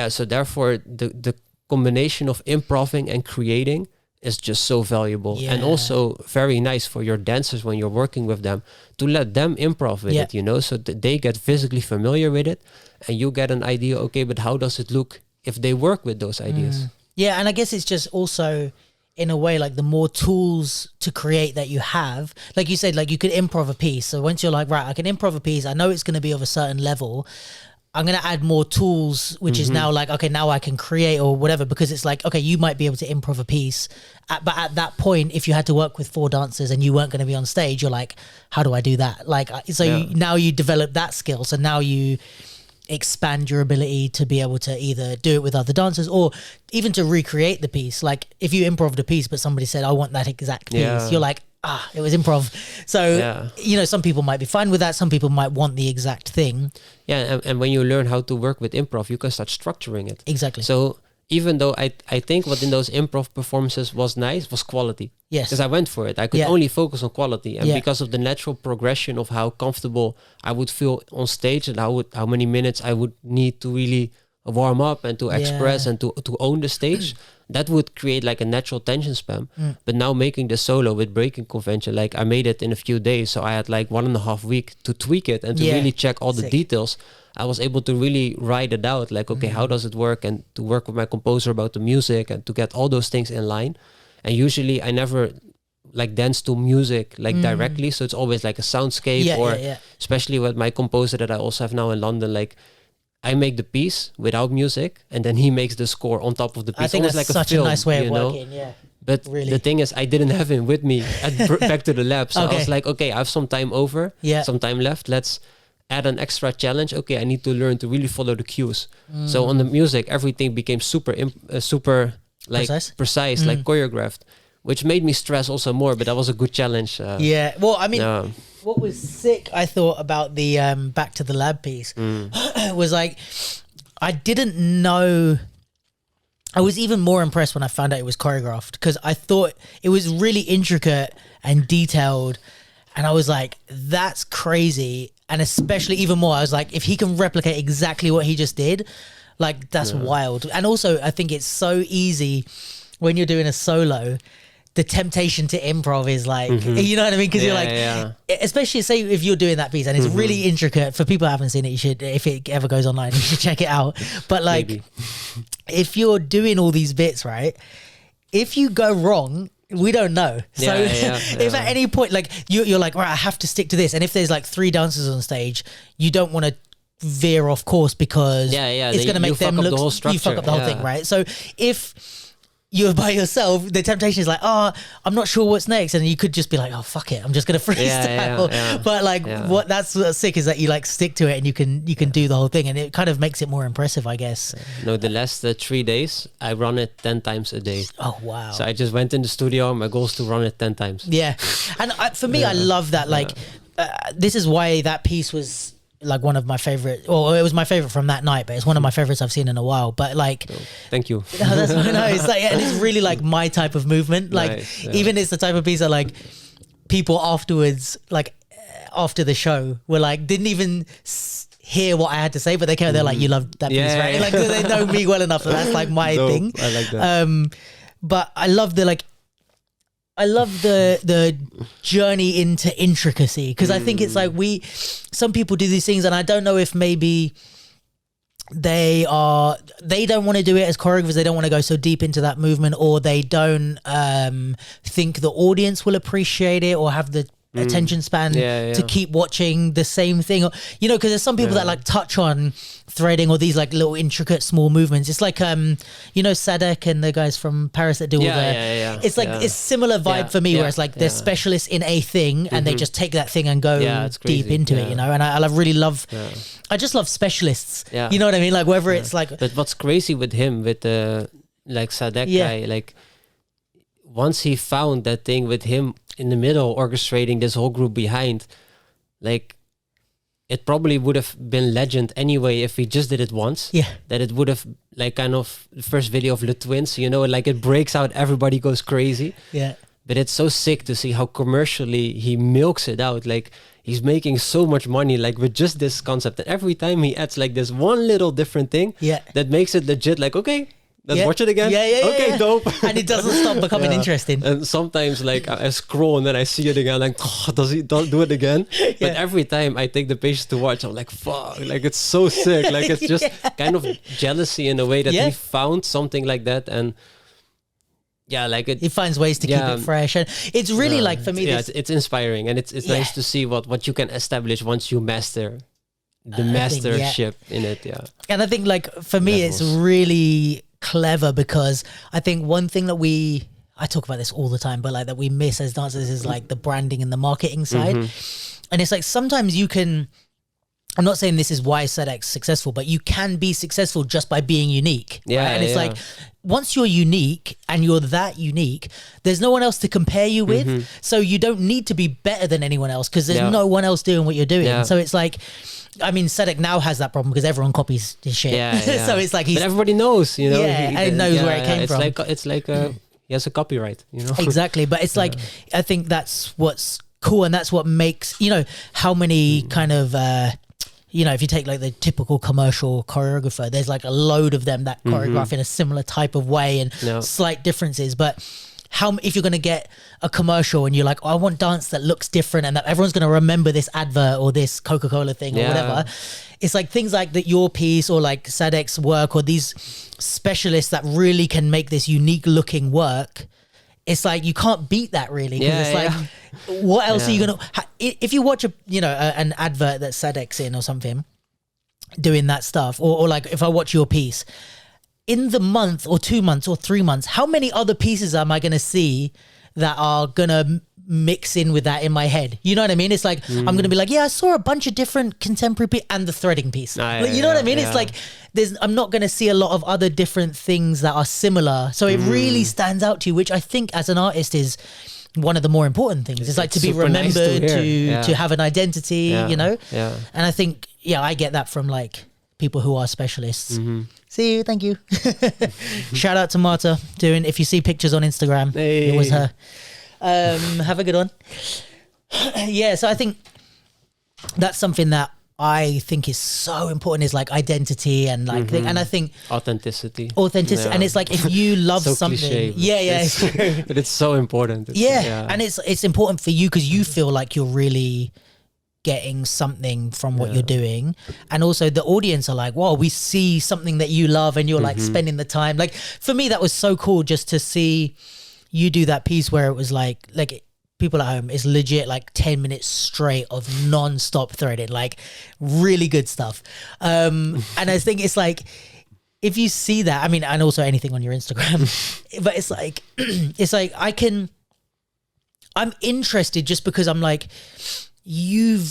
so therefore, the combination of improving and creating is just so valuable. And also very nice for your dancers when you're working with them, to let them improv with it, you know, so that they get physically familiar with it, and you get an idea, okay, but how does it look if they work with those ideas? Yeah, and I guess it's just also, in a way, like, the more tools to create that you have, like you said, like, you could improv a piece. So once you're like, right, I can improv a piece, I know it's going to be of a certain level, I'm going to add more tools, which is now like, okay, now I can create or whatever, because it's like, okay, you might be able to improv a piece. But at that point, if you had to work with 4 dancers and you weren't going to be on stage, you're like, how do I do that? Like, so now you develop that skill. So now you expand your ability to be able to either do it with other dancers or even to recreate the piece. Like, if you improved a piece, but somebody said, I want that exact piece, you're like, it was improv. So, you know, some people might be fine with that. Some people might want the exact thing. Yeah, and when you learn how to work with improv, you can start structuring it. Exactly. So even though I think what in those improv performances was nice was quality. Yes. Because I went for it. I could only focus on quality. And because of the natural progression of how comfortable I would feel on stage and how many minutes I would need to really warm up and to express and to own the stage, that would create like a natural tension span. But now making the solo with breaking convention, like, I made it in a few days. So I had like 1.5 weeks to tweak it and to really check all the details. I was able to really write it out, like, okay, how does it work? And to work with my composer about the music and to get all those things in line. And usually I never like dance to music like directly. So it's always like a soundscape especially with my composer that I also have now in London, like, I make the piece without music and then he makes the score on top of the piece. I think that's like such a nice way of working, But really, the thing is, I didn't have him with me back to the lab. So I was like, okay, I have some time over, some time left. Let's add an extra challenge. Okay, I need to learn to really follow the cues. So on the music, everything became super like precise, like choreographed, which made me stress also more. But that was a good challenge. Well, I mean, what was sick, I thought, about the back to the lab piece was like, I didn't know. I was even more impressed when I found out it was choreographed, because I thought it was really intricate and detailed. And I was like, that's crazy. And especially even more, I was like, if he can replicate exactly what he just did, like, that's wild. And also, I think it's so easy when you're doing a solo. The temptation to improv is like, you know what I mean? Because you're like, especially say if you're doing that piece and it's really intricate. For people who haven't seen it, you should, if it ever goes online, you should check it out. But like, if you're doing all these bits, right? If you go wrong, we don't know. So if at any point, like, you're like, right, I have to stick to this. And if there's like 3 dancers on stage, you don't want to veer off course because it's going to make them look, you fuck up the whole thing, right? So if you're by yourself, the temptation is like, I'm not sure what's next, and you could just be like, oh, fuck it, I'm just gonna freestyle. But like, what that's what's sick is that you like stick to it and you can do the whole thing, and it kind of makes it more impressive, I guess. No, the last 3 days I run it 10 times a day. Oh wow! So I just went in the studio. My goal is to run it 10 times. Yeah, and for me, I love that. Like, this is why that piece was like one of my favorite, or it was my favorite from that night, but it's one of my favorites I've seen in a while. But like, thank you. That's no, it's like, and it's really like my type of movement. Like, nice, yeah. even it's the type of piece that like people afterwards, like after the show, were like didn't even hear what I had to say, but they came. They're like, "You love that piece, right?" Yeah. Like they know me well enough that that's like my thing. I like that. But I love the journey into intricacy, because I think it's like some people do these things, and I don't know if maybe they don't want to do it as choreographers, they don't want to go so deep into that movement, or they don't think the audience will appreciate it or have the attention span to keep watching the same thing, or, you know, because there's some people that like touch on threading or these like little intricate small movements. It's like you know, Sadek and the guys from Paris that do all the it's like it's similar vibe for me, where it's like they're specialists in a thing and they just take that thing and go deep into it, you know. And I really love I just love specialists, you know what I mean, like whether it's like, but what's crazy with him, with the like Sadek guy, like once he found that thing with him in the middle, orchestrating this whole group behind, like it probably would have been legend anyway if he just did it once. Yeah, that it would have like kind of the first video of Le Twins, you know, like it breaks out, everybody goes crazy. Yeah, but it's so sick to see how commercially he milks it out. Like he's making so much money, like with just this concept, and every time he adds like this one little different thing, that makes it legit. Like, okay, let's watch it again. Okay, dope. And it doesn't stop becoming interesting. And sometimes like I scroll and then I see it again, like, oh, does he don't do it again? But every time I take the patience to watch, I'm like, fuck, like it's so sick. Like it's just kind of jealousy in a way that he found something like that, and like he finds ways to keep it fresh, and it's really like for me, it's inspiring, and it's nice to see what you can establish once you master the mastership in it. And I think like for me, it's really clever, because I think one thing that I talk about this all the time, but like that we miss as dancers is like the branding and the marketing side. And it's like sometimes you can, I'm not saying this is why Sadek's successful, but you can be successful just by being unique. And it's like once you're unique and you're that unique, there's no one else to compare you with. So you don't need to be better than anyone else, because there's no one else doing what you're doing. So it's like, I mean, Sadek now has that problem because everyone copies his shit. So it's like but everybody knows, you know. He knows where it came from. It's like he has a copyright, you know. Exactly, but it's like I think that's what's cool, and that's what makes, you know, how many kind of you know, if you take like the typical commercial choreographer, there's like a load of them that choreograph in a similar type of way and slight differences, but if you're going to get a commercial and you're like, oh, I want dance that looks different and that everyone's going to remember this advert or this Coca-Cola thing or whatever, it's like things like that, your piece or like Sadek's work or these specialists that really can make this unique looking work. It's like you can't beat that really, because it's like, what else are you gonna? If you watch an advert that Sadek's in or something, doing that stuff, or like if I watch your piece, in the month or 2 months or 3 months, how many other pieces am I gonna see that are gonna mix in with that in my head? You know what I mean? It's like I'm gonna be like, I saw a bunch of different contemporary and the threading piece. You know what I mean? It's like I'm not gonna see a lot of other different things that are similar. So it really stands out to you, which I think as an artist is one of the more important things. It's like to be remembered, nice to have an identity, you know? And I think, I get that from like people who are specialists. See you, thank you. Shout out to Marta if you see pictures on Instagram, it was her. Have a good one. So I think that's something that I think is so important, is like identity and like and I think authenticity, and it's like if you love so something, cliche, but it's so important. And it's important for you because you feel like you're really getting something from what you're doing, and also the audience are like, wow, we see something that you love and you're like spending the time. Like for me, that was so cool just to see you do that piece where it was like people at home, it's legit like 10 minutes straight of non-stop threaded, like really good stuff. And I think it's like, if you see that, I mean, and also anything on your Instagram, but it's like I'm interested just because I'm like, you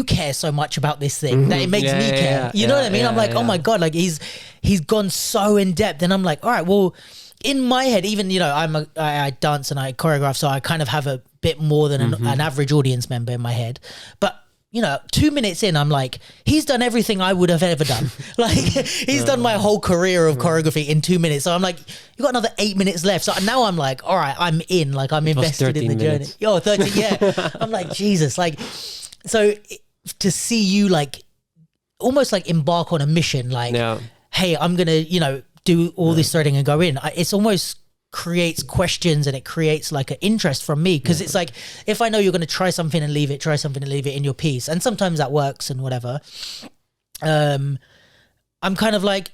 care so much about this thing that it makes me care. You know what I mean? I'm like, oh my God, like he's gone so in depth, and I'm like, all right, well, in my head, even, I dance and I choreograph, so I kind of have a bit more than an average audience member in my head. But 2 minutes in, I'm like, he's done everything I would have ever done. Like, he's done my whole career of choreography in 2 minutes. So I'm like, you got another 8 minutes left. So now I'm like, all right, I'm in. Like, I'm invested in the minutes. journey. 13, yeah. I'm like, Jesus. Like, so to see you, like, almost like embark on a mission, like, hey, I'm going to, do all this threading and go in. It's almost creates questions and it creates like an interest from me, because it's like, if I know you're going to try something and leave it in your piece, and sometimes that works and whatever, I'm kind of like,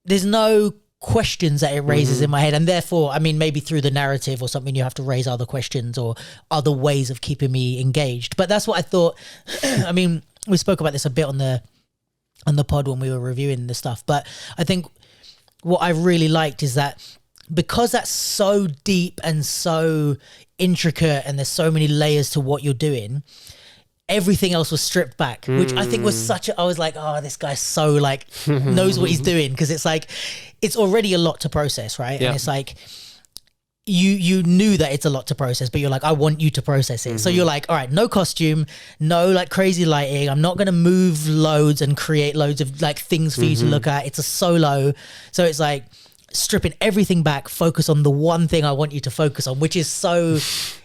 there's no questions that it raises in my head, and therefore, I mean, maybe through the narrative or something, you have to raise other questions or other ways of keeping me engaged. But that's what I thought. I mean, we spoke about this a bit on the pod when we were reviewing the stuff, but I think what I really liked is that, because that's so deep and so intricate and there's so many layers to what you're doing, everything else was stripped back, which I think was I was like, oh, this guy's so like knows what he's doing, because it's like, it's already a lot to process, right? And it's like, you knew that it's a lot to process, but you're like, I want you to process it. So you're like, all right, no costume, no like crazy lighting. I'm not going to move loads and create loads of like things for you to look at. It's a solo. So it's like, stripping everything back, focus on the one thing I want you to focus on, which is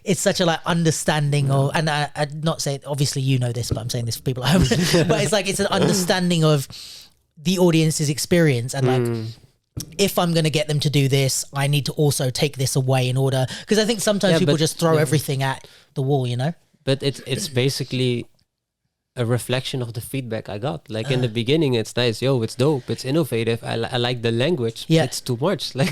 it's such a like understanding of, and I'm not saying, obviously you know this, but I'm saying this for people at home, but it's like, it's an understanding of the audience's experience, and like, if I'm going to get them to do this, I need to also take this away in order, because I think sometimes people just throw everything at the wall, But it's basically a reflection of the feedback I got. Like in the beginning, it's nice, it's dope, it's innovative, I like the language. It's too much. Like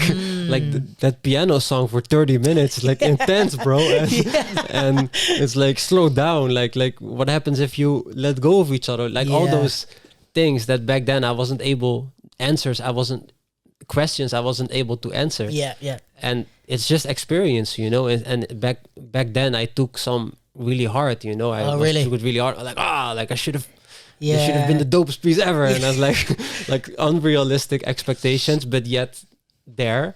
that piano song for 30 minutes, like intense, bro. And it's like, slow down. Like what happens if you let go of each other? Like all those things that back then I wasn't able to answer. And it's just experience, and back then I took some really hard, took it really hard. I should have been the dopest piece ever. And I was like unrealistic expectations, but yet there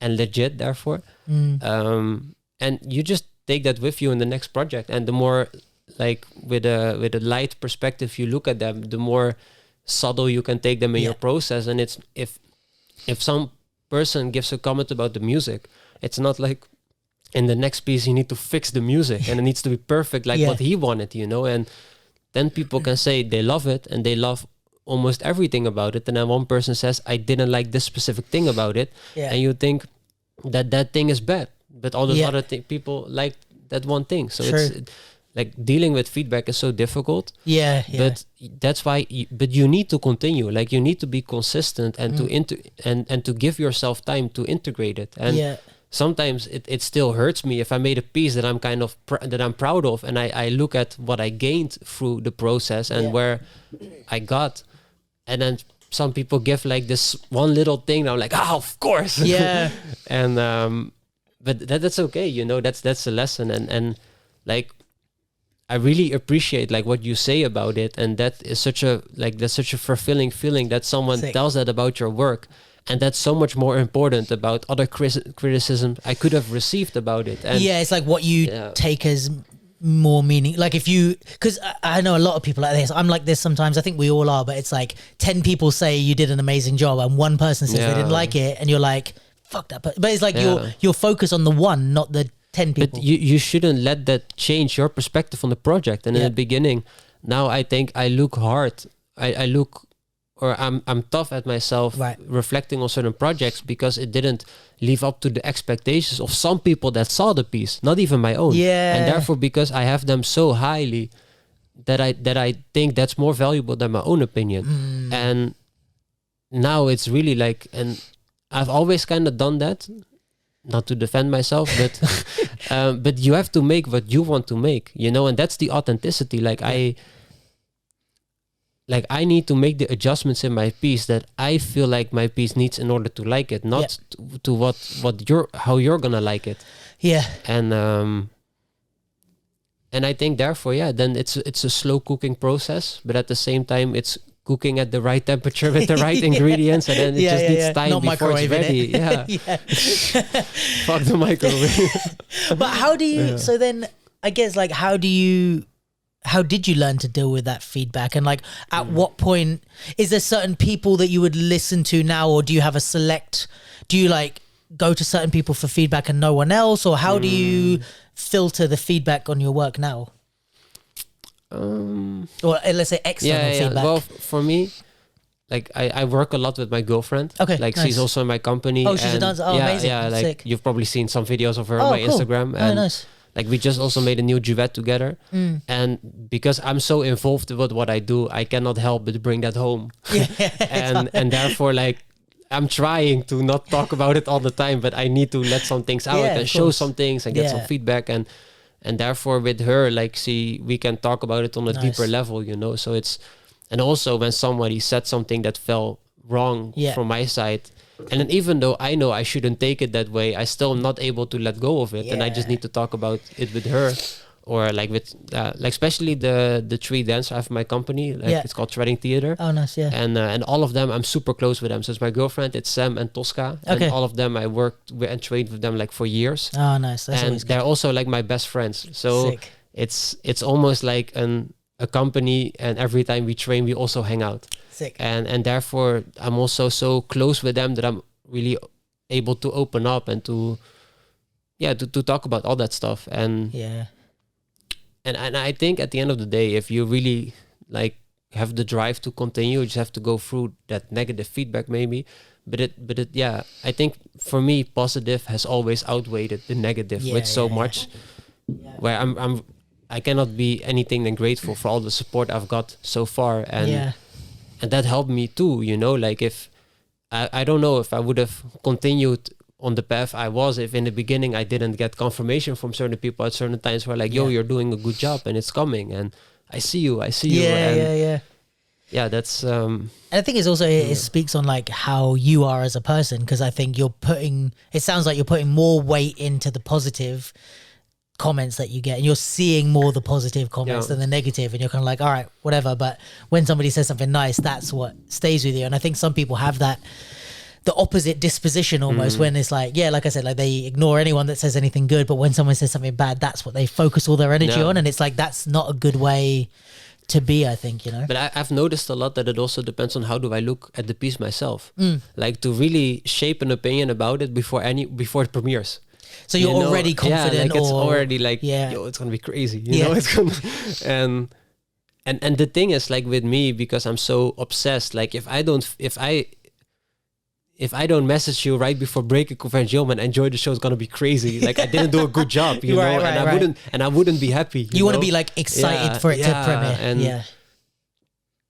and legit therefore. And you just take that with you in the next project. And the more like with a light perspective you look at them, the more subtle you can take them in your process. And it's if some person gives a comment about the music, it's not like in the next piece you need to fix the music and it needs to be perfect like what he wanted, and then people can say they love it and they love almost everything about it, and then one person says I didn't like this specific thing about it, and you think that thing is bad, but all those other people like that one thing. So it's like dealing with feedback is so difficult. But that's why but you need to continue, like you need to be consistent and to give yourself time to integrate it. And sometimes it still hurts me if I made a piece that I'm kind of that I'm proud of, and I look at what I gained through the process and where I got, and then some people give like this one little thing, and I'm like, of course, and but that's okay, that's a lesson, and like I really appreciate like what you say about it, and that is such a fulfilling feeling that someone tells that about your work. And that's so much more important about other criticism I could have received about it. And it's like what you take as more meaning. Like because I know a lot of people like this. I'm like this sometimes. I think we all are. But it's like 10 people say you did an amazing job, and one person says they didn't like it, and you're like, fuck that. But it's like you're focused on the one, not the 10 people. But you shouldn't let that change your perspective on the project. And in the beginning, now I think I look hard. I look. Or I'm tough at myself reflecting on certain projects because it didn't live up to the expectations of some people that saw the piece, not even my own. And therefore, because I have them so highly, that I think that's more valuable than my own opinion. And now it's really like, and I've always kind of done that, not to defend myself, but but you have to make what you want to make, and that's the authenticity. I need to make the adjustments in my piece that I feel like my piece needs in order to like it, not to how you're gonna like it. And I think therefore, then it's a slow cooking process, but at the same time it's cooking at the right temperature with the right ingredients, and then it just needs time not before it's ready. Fuck the microwave. But how do you? So then I guess like how do how did you learn to deal with that feedback? And like, at what point, is there certain people that you would listen to now, or do you have a select, do you like go to certain people for feedback and no one else, or how do you filter the feedback on your work now? Or let's say external feedback. Well, for me, like I work a lot with my girlfriend. Okay, like nice. She's also in my company. Oh, she's a dancer. Oh, amazing. Yeah, like sick. You've probably seen some videos of her on my cool. Instagram. And nice. like we just also made a new duet together. And because I'm so involved with what I do, I cannot help but bring that home. and therefore, like, I'm trying to not talk about it all the time, but I need to let some things out and show some things and get some feedback. And therefore with her, like, we can talk about it on a deeper level, you know? So and also when somebody said something that felt wrong from my side, and then even though I know I shouldn't take it that way, I still am not able to let go of it. And I just need to talk about it with her, or like with, like especially the three dancers I have in my company, like it's called Threading Theater. Oh, nice, yeah. And all of them, I'm super close with them. So it's my girlfriend, it's Sam and Tosca. And all of them, I worked with and trained with them like for years. Oh, nice. That's and they're also like my best friends. So it's almost like a company, and every time we train, we also hang out. Sick. And therefore, I'm also so close with them that I'm really able to open up and to talk about all that stuff. And And I think at the end of the day, if you really like have the drive to continue, you just have to go through that negative feedback maybe. But I think for me, positive has always outweighed the negative with so much. Where I cannot be anything than grateful for all the support I've got so far, and that helped me too. You know, like if I don't know if I would have continued on the path I was if in the beginning I didn't get confirmation from certain people at certain times where like, yo, you're doing a good job and it's coming, and I see you. Yeah, that's and I think it's also it speaks on like how you are as a person, because I think it sounds like you're putting more weight into the positive comments that you get, and you're seeing more the positive comments than the negative, and you're kind of like, all right, whatever. But when somebody says something nice, that's what stays with you. And I think some people have the opposite disposition almost, when it's like, like I said, like they ignore anyone that says anything good, but when someone says something bad, that's what they focus all their energy on. And it's like, that's not a good way to be, I think, you know. But I've noticed a lot that it also depends on how do I look at the piece myself. Like to really shape an opinion about it before it premieres. So you're already confident, like it's already like, yo, it's gonna be crazy, you know. It's gonna, and the thing is, like with me, because I'm so obsessed, like if I don't message you right before break conference, yo man, enjoy the show, it's gonna be crazy. Like I didn't do a good job, you know, and I wouldn't be happy. You want to be like excited for it to premiere,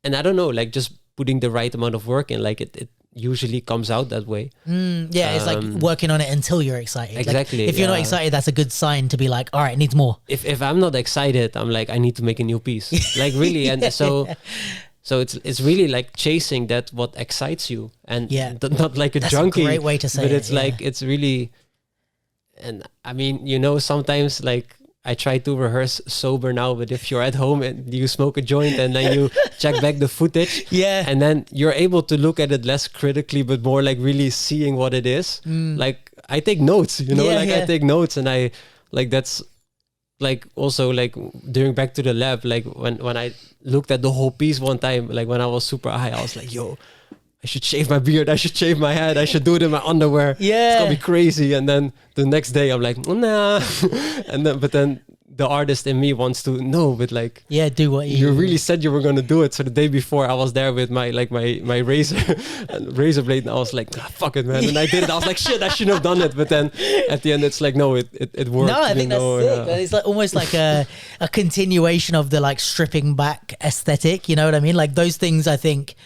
and I don't know, like just putting the right amount of work in, like it usually comes out that way. It's like working on it until you're excited. Exactly. Like, if you're not excited, that's a good sign to be like, all right, it needs more. If I'm not excited, I'm like, I need to make a new piece. Like really, and so it's really like chasing that what excites you, and not like that's junkie. A great way to say but it. It's like it's really, and I mean, you know, sometimes like I try to rehearse sober now, but if you're at home and you smoke a joint and then you check back the footage, and then you're able to look at it less critically, but more like really seeing what it is. Like I take notes, you know, I take notes, and I like that's. Like also like during Back to the Lab, like when I looked at the whole piece one time, like when I was super high, I was like, yo, I should shave my beard, I should shave my head, I should do it in my underwear. It's gonna be crazy. And then the next day I'm like, nah. But then the artist in me wants to know, but like, do what you really said you were going to do it. So the day before I was there with my razor blade, and I was like, fuck it, man. And I did it. I was like, shit, I shouldn't have done it. But then at the end, it's like, no, it worked. No, I think that's sick. It's like almost like a continuation of the like stripping back aesthetic. You know what I mean? Like those things, I think,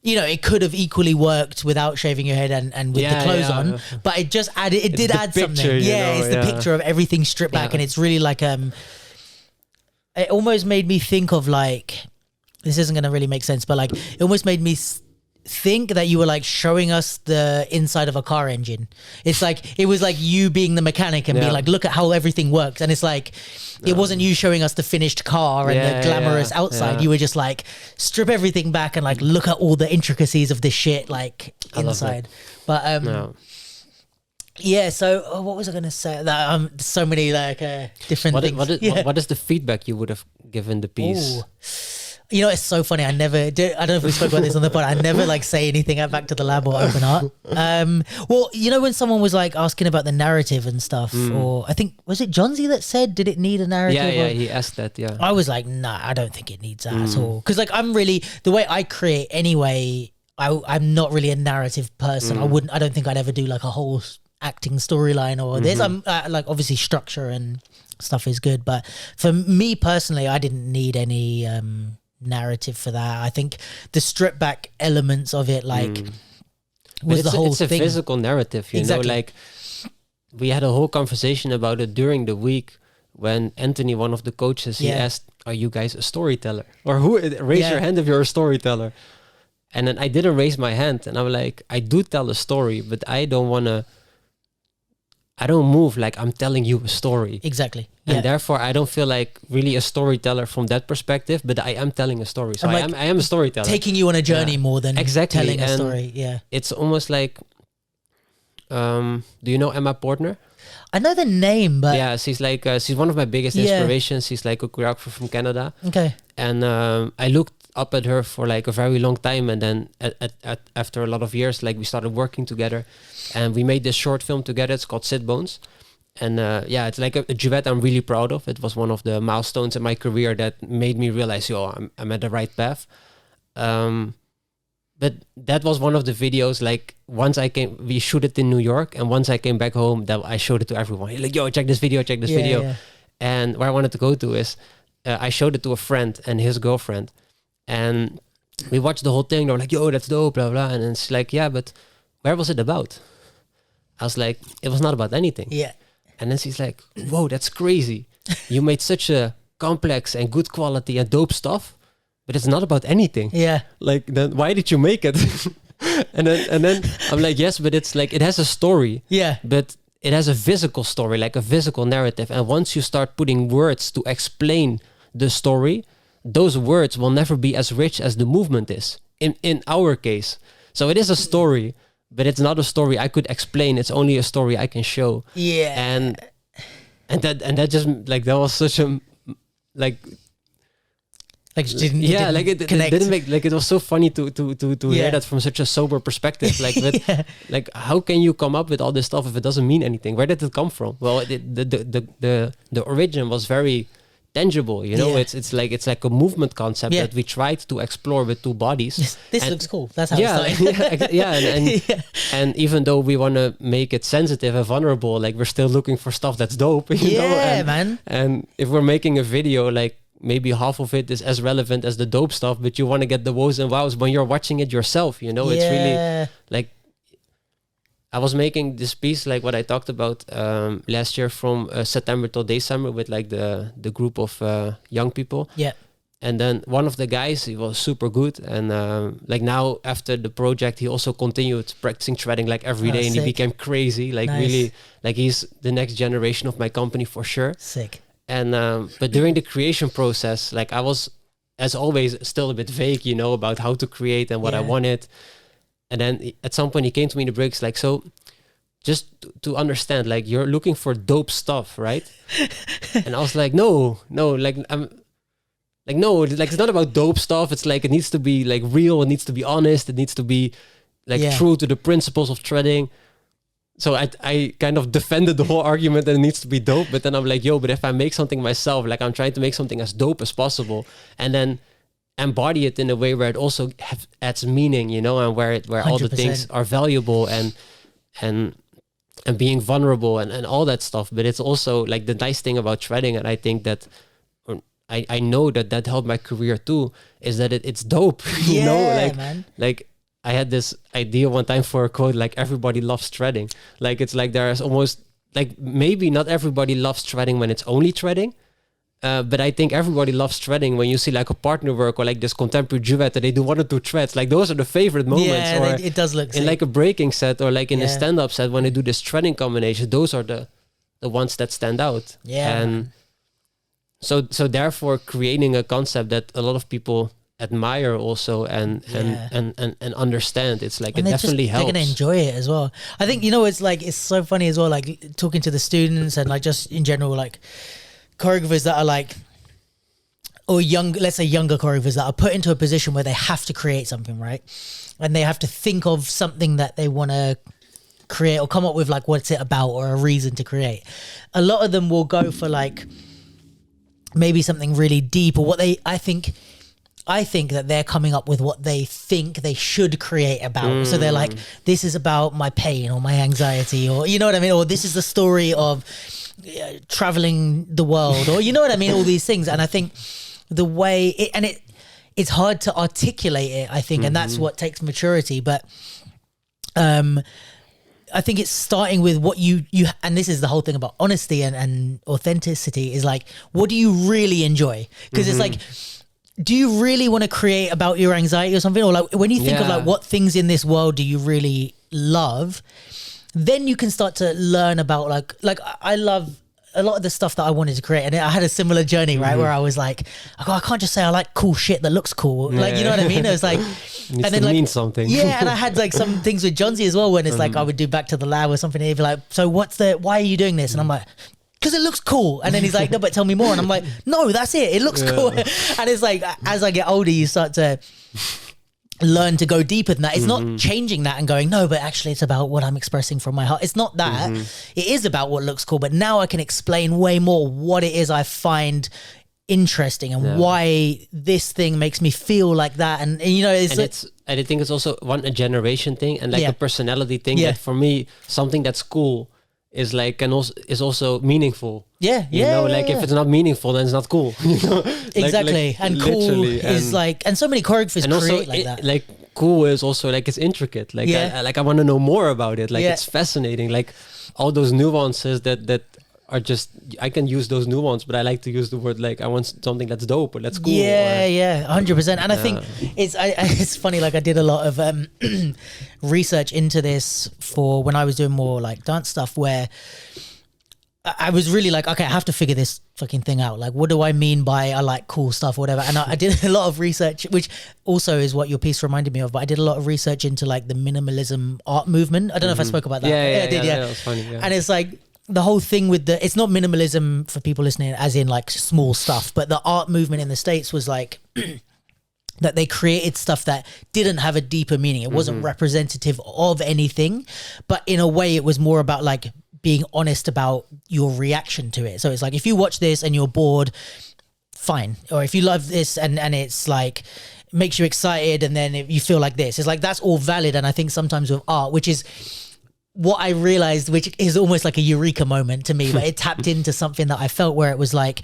you know, it could have equally worked without shaving your head and with the clothes on, but it just added, it did add something. It's the picture of everything stripped back, and it's really like, it almost made me think of like, this isn't going to really make sense, but like, it almost made me think that you were like showing us the inside of a car engine. It's like, it was like you being the mechanic and being like, look at how everything works. And it's like, it wasn't you showing us the finished car and the glamorous outside. You were just like, strip everything back and like, look at all the intricacies of this shit, like inside. But so what was I going to say? That so many like different things. What is the feedback you would have given the piece? Ooh. You know, it's so funny. I don't know if we spoke about this on the pod. I never like say anything at Back to the Lab or Open Art. Well, you know, when someone was like asking about the narrative and stuff, or I think, was it Johnsy that said, did it need a narrative? Yeah, he asked that, yeah. I was like, nah, I don't think it needs that at all. Because like, I'm really, the way I create anyway, I'm not really a narrative person. I don't think I'd ever do like a whole acting storyline or this. I'm like, obviously structure and stuff is good. But for me personally, I didn't need any narrative for that. I think the stripped back elements of it was the whole thing. It's a physical narrative, you know, like we had a whole conversation about it during the week when Anthony, one of the coaches, he asked, are you guys a storyteller? Or raise your hand if you're a storyteller. And then I didn't raise my hand, and I'm like, I do tell a story, but I don't move like I'm telling you a story. Exactly. And therefore, I don't feel like really a storyteller from that perspecth, but I am telling a story. So I am a storyteller. Taking you on a journey more than telling a story. Yeah. It's almost like, do you know Emma Portner? I know the name, but... Yeah, she's like, she's one of my biggest inspirations. She's like a choreographer from Canada. Okay. And I looked up at her for like a very long time, and then after a lot of years, like we started working together, and we made this short film together. It's called Sit Bones, and it's like a duet I'm really proud of. It was one of the milestones in my career that made me realize, I'm at the right path. But that was one of the videos, like once we shoot it in New York, and once I came back home, that I showed it to everyone. Like, check this video. Yeah. And where I wanted to go to is, I showed it to a friend and his girlfriend, and we watched the whole thing. They were like, that's dope, blah, blah. And it's like, yeah, but where was it about? I was like, it was not about anything. Yeah. And then she's like, whoa, that's crazy. You made such a complex and good quality and dope stuff, but it's not about anything. Yeah. Like, then why did you make it? and then I'm like, yes, but it's like, it has a story. Yeah. But it has a physical story, like a physical narrative. And once you start putting words to explain the story, those words will never be as rich as the movement is in our case. So it is a story, but it's not a story I could explain. It's only a story I can show. Yeah. And that just like, that was such a like it didn't make, like, it was so funny to hear that from such a sober perspective. Like, like, how can you come up with all this stuff if it doesn't mean anything? Where did it come from? Well, the origin was very tangible, you know. It's like a movement concept that we tried to explore with two bodies. This looks cool. That's how it started. And even though we want to make it sensitive and vulnerable, like, we're still looking for stuff that's dope, you know? Man. And if we're making a video, like, maybe half of it is as relevant as the dope stuff, but you want to get the wows and wows when you're watching it yourself, you know. It's really like, I was making this piece, like what I talked about last year, from September till December, with like the group of young people. Yeah. And then one of the guys, he was super good. And like now after the project, he also continued practicing shredding like every day, and sick. he became crazy. Like really, like he's the next generation of my company for sure. Sick. And but during the creation process, like I was, as always, still a bit vague, you know, about how to create and what I wanted. And then at some point he came to me in the breaks, like, so just to understand, like, you're looking for dope stuff, right? And I was like, no, like, I'm like, no, like, it's not about dope stuff. It's like, it needs to be like real. It needs to be honest. It needs to be like true to the principles of threading. So I kind of defended the whole argument that it needs to be dope. But then I'm like, but if I make something myself, like, I'm trying to make something as dope as possible, and then embody it in a way where it also adds meaning, you know, and where all the 100%. things are valuable and being vulnerable and all that stuff. But it's also like the nice thing about threading, and I think that I know that helped my career too, is that it's dope. You know, like, man. Like, I had this idea one time for a quote, like, everybody loves threading. Like, it's like there's almost like, maybe not everybody loves threading when it's only threading. But I think everybody loves threading when you see like a partner work or like this contemporary duet that they do 1 or 2 threads. Like, those are the favorite moments. Yeah, it does look sick. In like a breaking set or like in a stand-up set, when they do this threading combination, those are the ones that stand out. Yeah. And so therefore creating a concept that a lot of people admire also and understand, it's like, and it definitely helps. They're gonna enjoy it as well. I think, you know, it's like, it's so funny as well, like talking to the students and like just in general, like choreographers that are like or let's say younger choreographers that are put into a position where they have to create something, right? And they have to think of something that they want to create or come up with like what's it about or a reason to create. A lot of them will go for like maybe something really deep, or what I think that they're coming up with what they think they should create about. So they're like, this is about my pain or my anxiety, or you know what I mean? Or this is the story of traveling the world, or you know what I mean? All these things. And I think the way it's hard to articulate it, I think, and that's what takes maturity. But I think it's starting with what you and this is the whole thing about honesty and authenticity, is like, what do you really enjoy? Because it's like, do you really want to create about your anxiety or something? Or like when you think of like what things in this world do you really love, then you can start to learn about like I love a lot of the stuff that I wanted to create, and I had a similar journey, right? Where I was like, I can't just say I like cool shit that looks cool. Like, you know what I mean? It was like, and then like, mean something. Yeah. And I had like some things with Johnsy as well, when it's like, I would do Back to the Lab or something. And he'd be like, so why are you doing this? And I'm like, because it looks cool. And then he's like, no, but tell me more. And I'm like, no, that's it. It looks cool. And it's like, as I get older, you start to learn to go deeper than that. It's not changing that and going, no, but actually it's about what I'm expressing from my heart. It's not that. It is about what looks cool, but now I can explain way more what it is I find interesting and why this thing makes me feel like that. And you know, and I think it's also a generation thing and like a personality thing, that for me, something that's cool is like, and also is also meaningful. You know, if it's not meaningful, then it's not cool. You know? Exactly. And cool is like, and so many choreographers and create also like that. Like cool is also like, it's intricate. Like I want to know more about it. Like it's fascinating. Like all those nuances that are just, I can use those nuances, but I like to use the word like, I want something that's dope or that's cool. 100%. And I think it's funny, like I did a lot of research into this for when I was doing more like dance stuff, where I was really like, okay, I have to figure this fucking thing out. Like, what do I mean by I like cool stuff or whatever? And I did a lot of research, which also is what your piece reminded me of, but I did a lot of research into like the minimalism art movement. I don't know if I spoke about that. I did. That was funny. And it's like, the whole thing with it's not minimalism for people listening as in like small stuff, but the art movement in the States was like that they created stuff that didn't have a deeper meaning. It wasn't representative of anything, but in a way it was more about like being honest about your reaction to it. So it's like, if you watch this and you're bored, fine. Or if you love this and it's like, makes you excited, and then if you feel like this, it's like, that's all valid. And I think sometimes with art, which is what I realized, which is almost like a eureka moment to me, but it tapped into something that I felt, where it was like,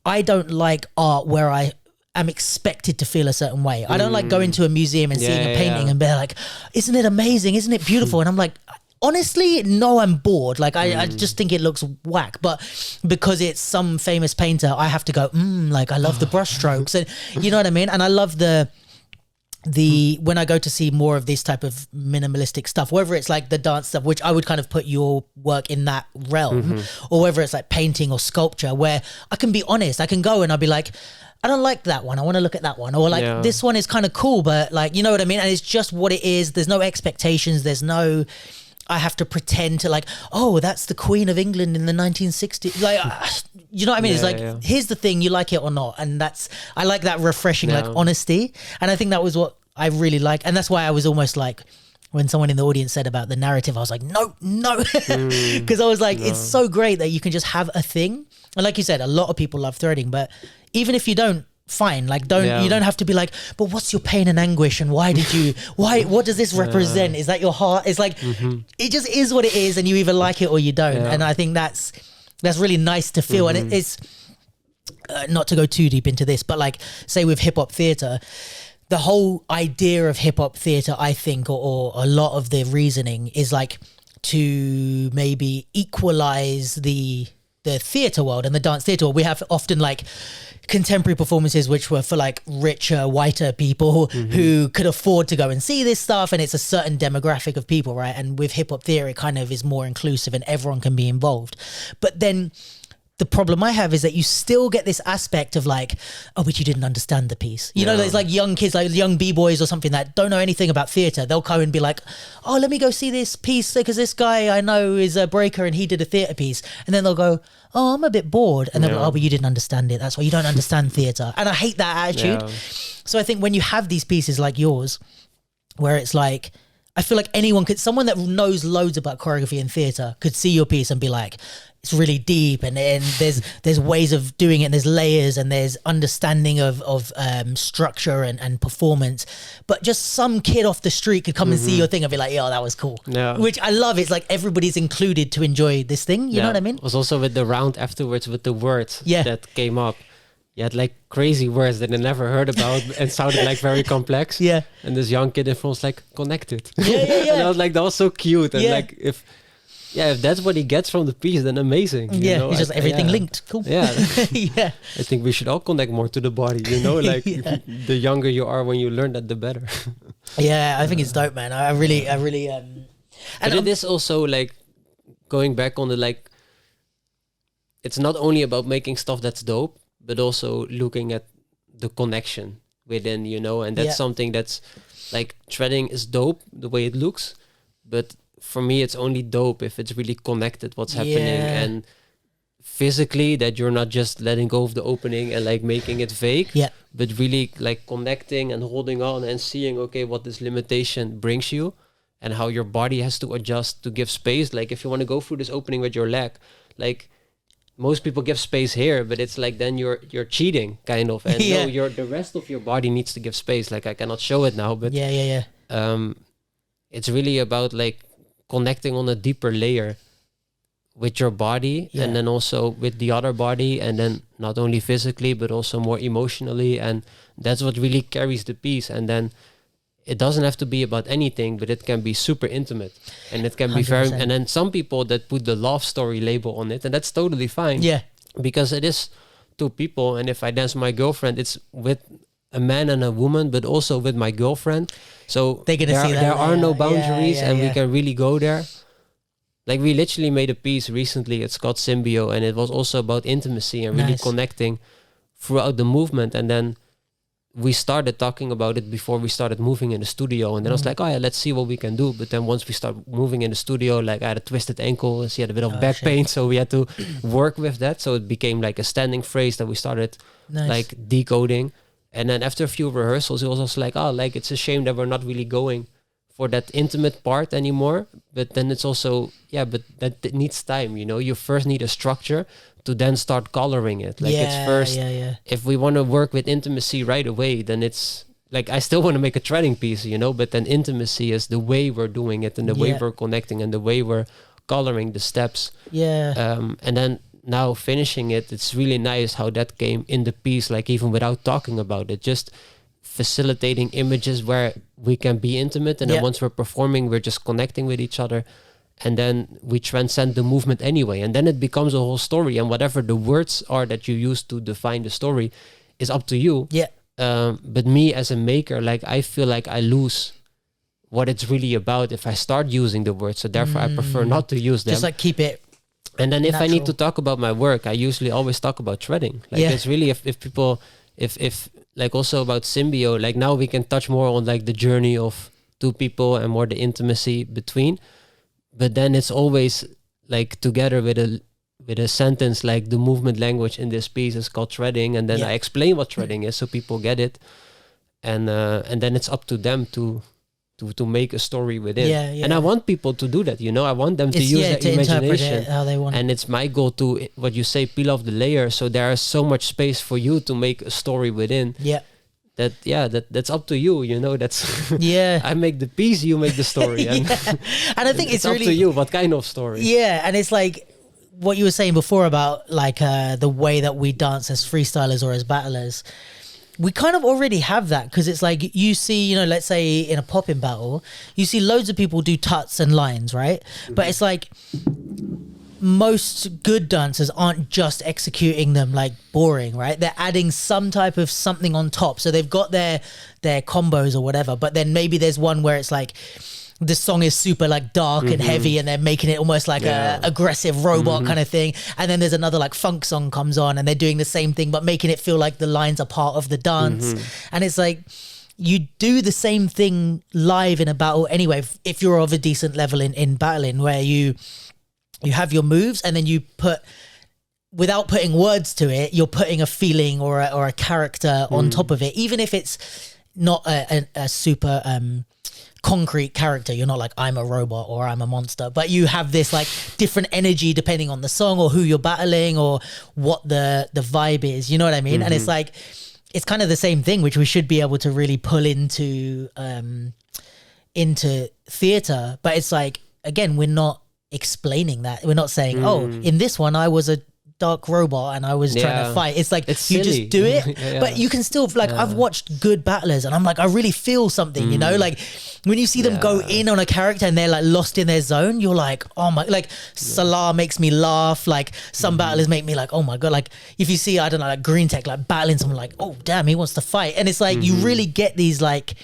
I don't like art where I am expected to feel a certain way. I don't like going to a museum and seeing a painting and being like, isn't it amazing? Isn't it beautiful? And I'm like, honestly, no, I'm bored. Like I just think it looks whack, but because it's some famous painter, I have to go, like I love the brush strokes, and you know what I mean? And I love when I go to see more of this type of minimalistic stuff, whether it's like the dance stuff, which I would kind of put your work in that realm, or whether it's like painting or sculpture, where I can be honest, I can go and I'll be like, I don't like that one, I want to look at that one, or like this one is kind of cool, but like, you know what I mean? And it's just what it is. There's no expectations. There's no, I have to pretend to like, oh, that's the Queen of England in the 1960s. Like, you know what I mean? It's like, here's the thing, you like it or not. And I like that refreshing, like honesty. And I think that was what I really like. And that's why I was almost like, when someone in the audience said about the narrative, I was like, no. Because I was like, it's so great that you can just have a thing. And like you said, a lot of people love threading, but even if you don't, fine. Like, you don't have to be like, but what's your pain and anguish, and what does this represent? Is that your heart? It's like, it just is what it is, and you either like it or you don't. And I think that's really nice to feel. And it's not to go too deep into this, but like, say with hip hop theater, the whole idea of hip hop theater, I think, or a lot of the reasoning is like to maybe equalize the theater world and the dance theater world. We have often like contemporary performances which were for like richer, whiter people who could afford to go and see this stuff, and it's a certain demographic of people, right? And with hip hop theater, it kind of is more inclusive and everyone can be involved. But then the problem I have is that you still get this aspect of like, oh, but you didn't understand the piece. You know, there's like young kids, like young b-boys or something that don't know anything about theatre. They'll come and be like, oh, let me go see this piece because this guy I know is a breaker and he did a theatre piece. And then they'll go, oh, I'm a bit bored. And then, oh, but you didn't understand it. That's why you don't understand theatre. And I hate that attitude. Yeah. So I think when you have these pieces like yours, where it's like, I feel like someone that knows loads about choreography and theatre could see your piece and be like, it's really deep and there's ways of doing it and there's layers and there's understanding of structure and performance. But just some kid off the street could come and see your thing and be like, yo, that was cool. Yeah. Which I love. It's like everybody's included to enjoy this thing. You know what I mean? It was also with the round afterwards with the words that came up. You had like crazy words that I never heard about and sounded like very complex. Yeah. And this young kid in front was like, connected. Yeah. And I was like, that was so cute. And like, if that's what he gets from the piece, then amazing. You know? It's just everything linked. Cool. Yeah. I think we should all connect more to the body, you know? Like, the younger you are when you learn that, the better. I think it's dope, man. I really... But it is also like, going back on the like, it's not only about making stuff that's dope, but also looking at the connection within, you know, and that's something that's like threading is dope the way it looks, but for me it's only dope if it's really connected what's happening and physically that you're not just letting go of the opening and like making it vague, but really like connecting and holding on and seeing, okay, what this limitation brings you and how your body has to adjust to give space. Like if you want to go through this opening with your leg, like most people give space here, but it's like then you're cheating kind of, and no, the rest of your body needs to give space. Like I cannot show it now, but it's really about like connecting on a deeper layer with your body and then also with the other body, and then not only physically but also more emotionally, and that's what really carries the piece. And then it doesn't have to be about anything, but it can be super intimate and it can be 100%. Very, and then some people that put the love story label on it, and that's totally fine. Yeah. Because it is two people. And if I dance with my girlfriend, it's with a man and a woman, but also with my girlfriend. So there are no boundaries and we can really go there. Like we literally made a piece recently, it's called Symbio, and it was also about intimacy and really connecting throughout the movement. And then we started talking about it before we started moving in the studio, and then I was like, oh yeah, let's see what we can do. But then once we start moving in the studio, like I had a twisted ankle and she had a bit of back pain, so we had to work with that. So it became like a standing phrase that we started like decoding. And then after a few rehearsals, it was also like, oh, like it's a shame that we're not really going for that intimate part anymore. But then it's also, but that needs time, you know. You first need a structure to then start coloring it. Like it's first, if we want to work with intimacy right away, then it's like, I still want to make a threading piece, you know, but then intimacy is the way we're doing it and the way we're connecting and the way we're coloring the steps. And then now finishing it, it's really nice how that came in the piece, like even without talking about it, just facilitating images where we can be intimate. And then once we're performing, we're just connecting with each other. And then we transcend the movement anyway. And then it becomes a whole story. And whatever the words are that you use to define the story is up to you. But me as a maker, like I feel like I lose what it's really about if I start using the words. So therefore I prefer not to use them. Just like keep it. And then if I need to talk about my work, I usually always talk about threading. Like it's really, if people, if like also about Symbio, like now we can touch more on like the journey of two people and more the intimacy between. But then it's always like together with a sentence, like the movement language in this piece is called threading, and then I explain what threading is so people get it, and then it's up to them to make a story within. And I want people to do that, you know. I want them to use their imagination how they want. And it's my goal to, what you say, peel off the layer, so there is so much space for you to make a story within. That's up to you, you know. That's I make the piece, you make the story, and and I think it's up really to you what kind of story. And it's like what you were saying before about like the way that we dance as freestylers or as battlers. We kind of already have that, because it's like you see, you know, let's say in a popping battle, you see loads of people do tuts and lines, right? But it's like most good dancers aren't just executing them like boring, right? They're adding some type of something on top. So they've got their combos or whatever, but then maybe there's one where it's like the song is super like dark and heavy, and they're making it almost like a aggressive robot kind of thing. And then there's another like funk song comes on, and they're doing the same thing but making it feel like the lines are part of the dance. And it's like, you do the same thing live in a battle anyway, if you're of a decent level in battling, where you have your moves, and then you put, without putting words to it, you're putting a feeling or a character on top of it, even if it's not a super concrete character. You're not like, I'm a robot or I'm a monster, but you have this like different energy depending on the song or who you're battling or what the vibe is, you know what I mean? And it's like, it's kind of the same thing, which we should be able to really pull into theater. But it's like, again, we're not explaining that. We're not saying, oh, in this one I was a dark robot and I was trying to fight. It's like, it's you silly. just do it, but you can still like, I've watched good battlers and I'm like, I really feel something, you know, like when you see them go in on a character and they're like lost in their zone, you're like, oh my, like Salah makes me laugh. Like some battlers make me like, oh my God. Like if you see, I don't know, like Green Tech, like battling someone, like, oh damn, he wants to fight. And it's like, you really get these like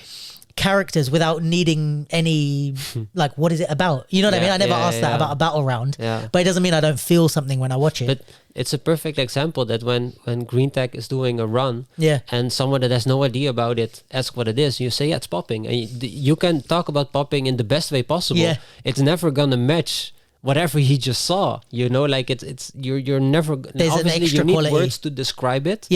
characters without needing any like, what is it about, you know what I mean? I never asked that about a battle round, but it doesn't mean I don't feel something when I watch it. But it's a perfect example that when Green Tech is doing a run, and someone that has no idea about it asks what it is, you say, yeah, it's popping, and you can talk about popping in the best way possible. It's never gonna match whatever he just saw, you know, like it's you're never, there's obviously an extra you need quality. words to describe it,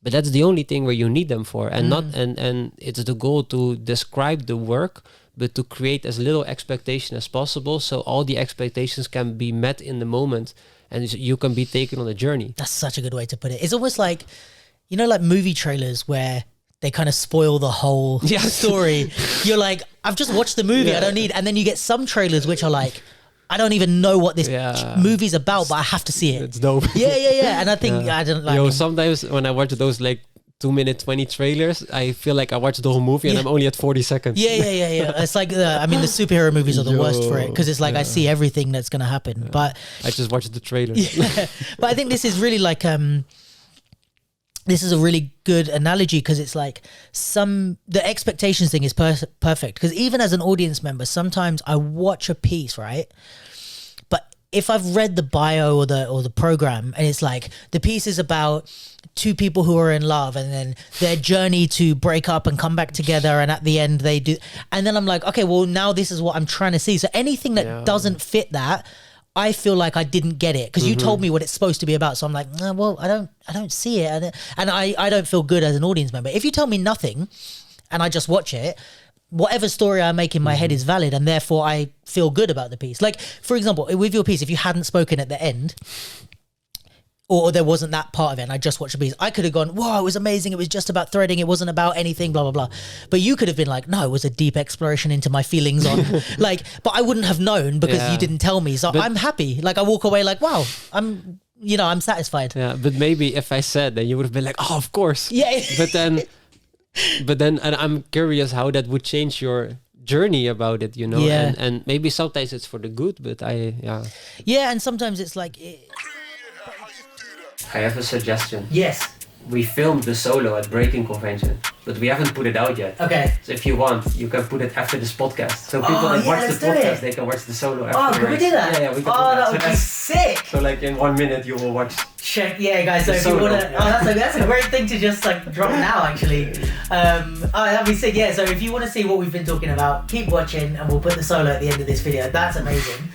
but that's the only thing where you need them for, and not and it's the goal to describe the work, but to create as little expectation as possible, so all the expectations can be met in the moment, and you can be taken on a journey. That's such a good way to put it. It's almost like, you know, like movie trailers where they kind of spoil the whole story. You're like, I've just watched the movie, I don't need, and then you get some trailers which are like, I don't even know what this movie's about, but I have to see it. It's dope. Yeah. And I think I don't like. Yo, sometimes when I watch those like 2-minute 20 trailers, I feel like I watched the whole movie and I'm only at 40 seconds. Yeah. It's like I mean, the superhero movies are the worst for it, because it's like I see everything that's gonna happen, but I just watched the trailer. But I think this is really like this is a really good analogy, because it's like the expectations thing is perfect, because even as an audience member, sometimes I watch a piece, right? But if I've read the bio or the program, and it's like the piece is about two people who are in love and then their journey to break up and come back together, and at the end they do, and then I'm like, okay, well now this is what I'm trying to see. So anything that doesn't fit that, I feel like I didn't get it, because you told me what it's supposed to be about. So I'm like, well, I don't see it. And I don't feel good as an audience member. If you tell me nothing and I just watch it, whatever story I make in my head is valid, and therefore I feel good about the piece. Like, for example, with your piece, if you hadn't spoken at the end, or there wasn't that part of it and I just watched the piece, I could have gone, whoa, it was amazing, it was just about threading, it wasn't about anything, blah, blah, blah. But you could have been like, no, it was a deep exploration into my feelings on, like, but I wouldn't have known because you didn't tell me. So I'm happy. Like, I walk away like, wow, I'm satisfied. Yeah, but maybe if I said that, you would have been like, oh, of course. Yeah. But then and I'm curious how that would change your journey about it, you know? Yeah. And maybe sometimes it's for the good, but Yeah, and sometimes it's like... I have a suggestion. Yes. We filmed the solo at Breaking Convention, but we haven't put it out yet. Okay. So if you want, you can put it after this podcast. So people that watch the podcast, they can watch the solo after. Oh, can we do that? Yeah, we can do that would be sick. So like in 1 minute you will watch. Check, yeah, guys. So if you want to, that's a great thing to just like drop now, actually. That'd be sick. Yeah. So if you want to see what we've been talking about, keep watching, and we'll put the solo at the end of this video. That's amazing.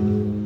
you.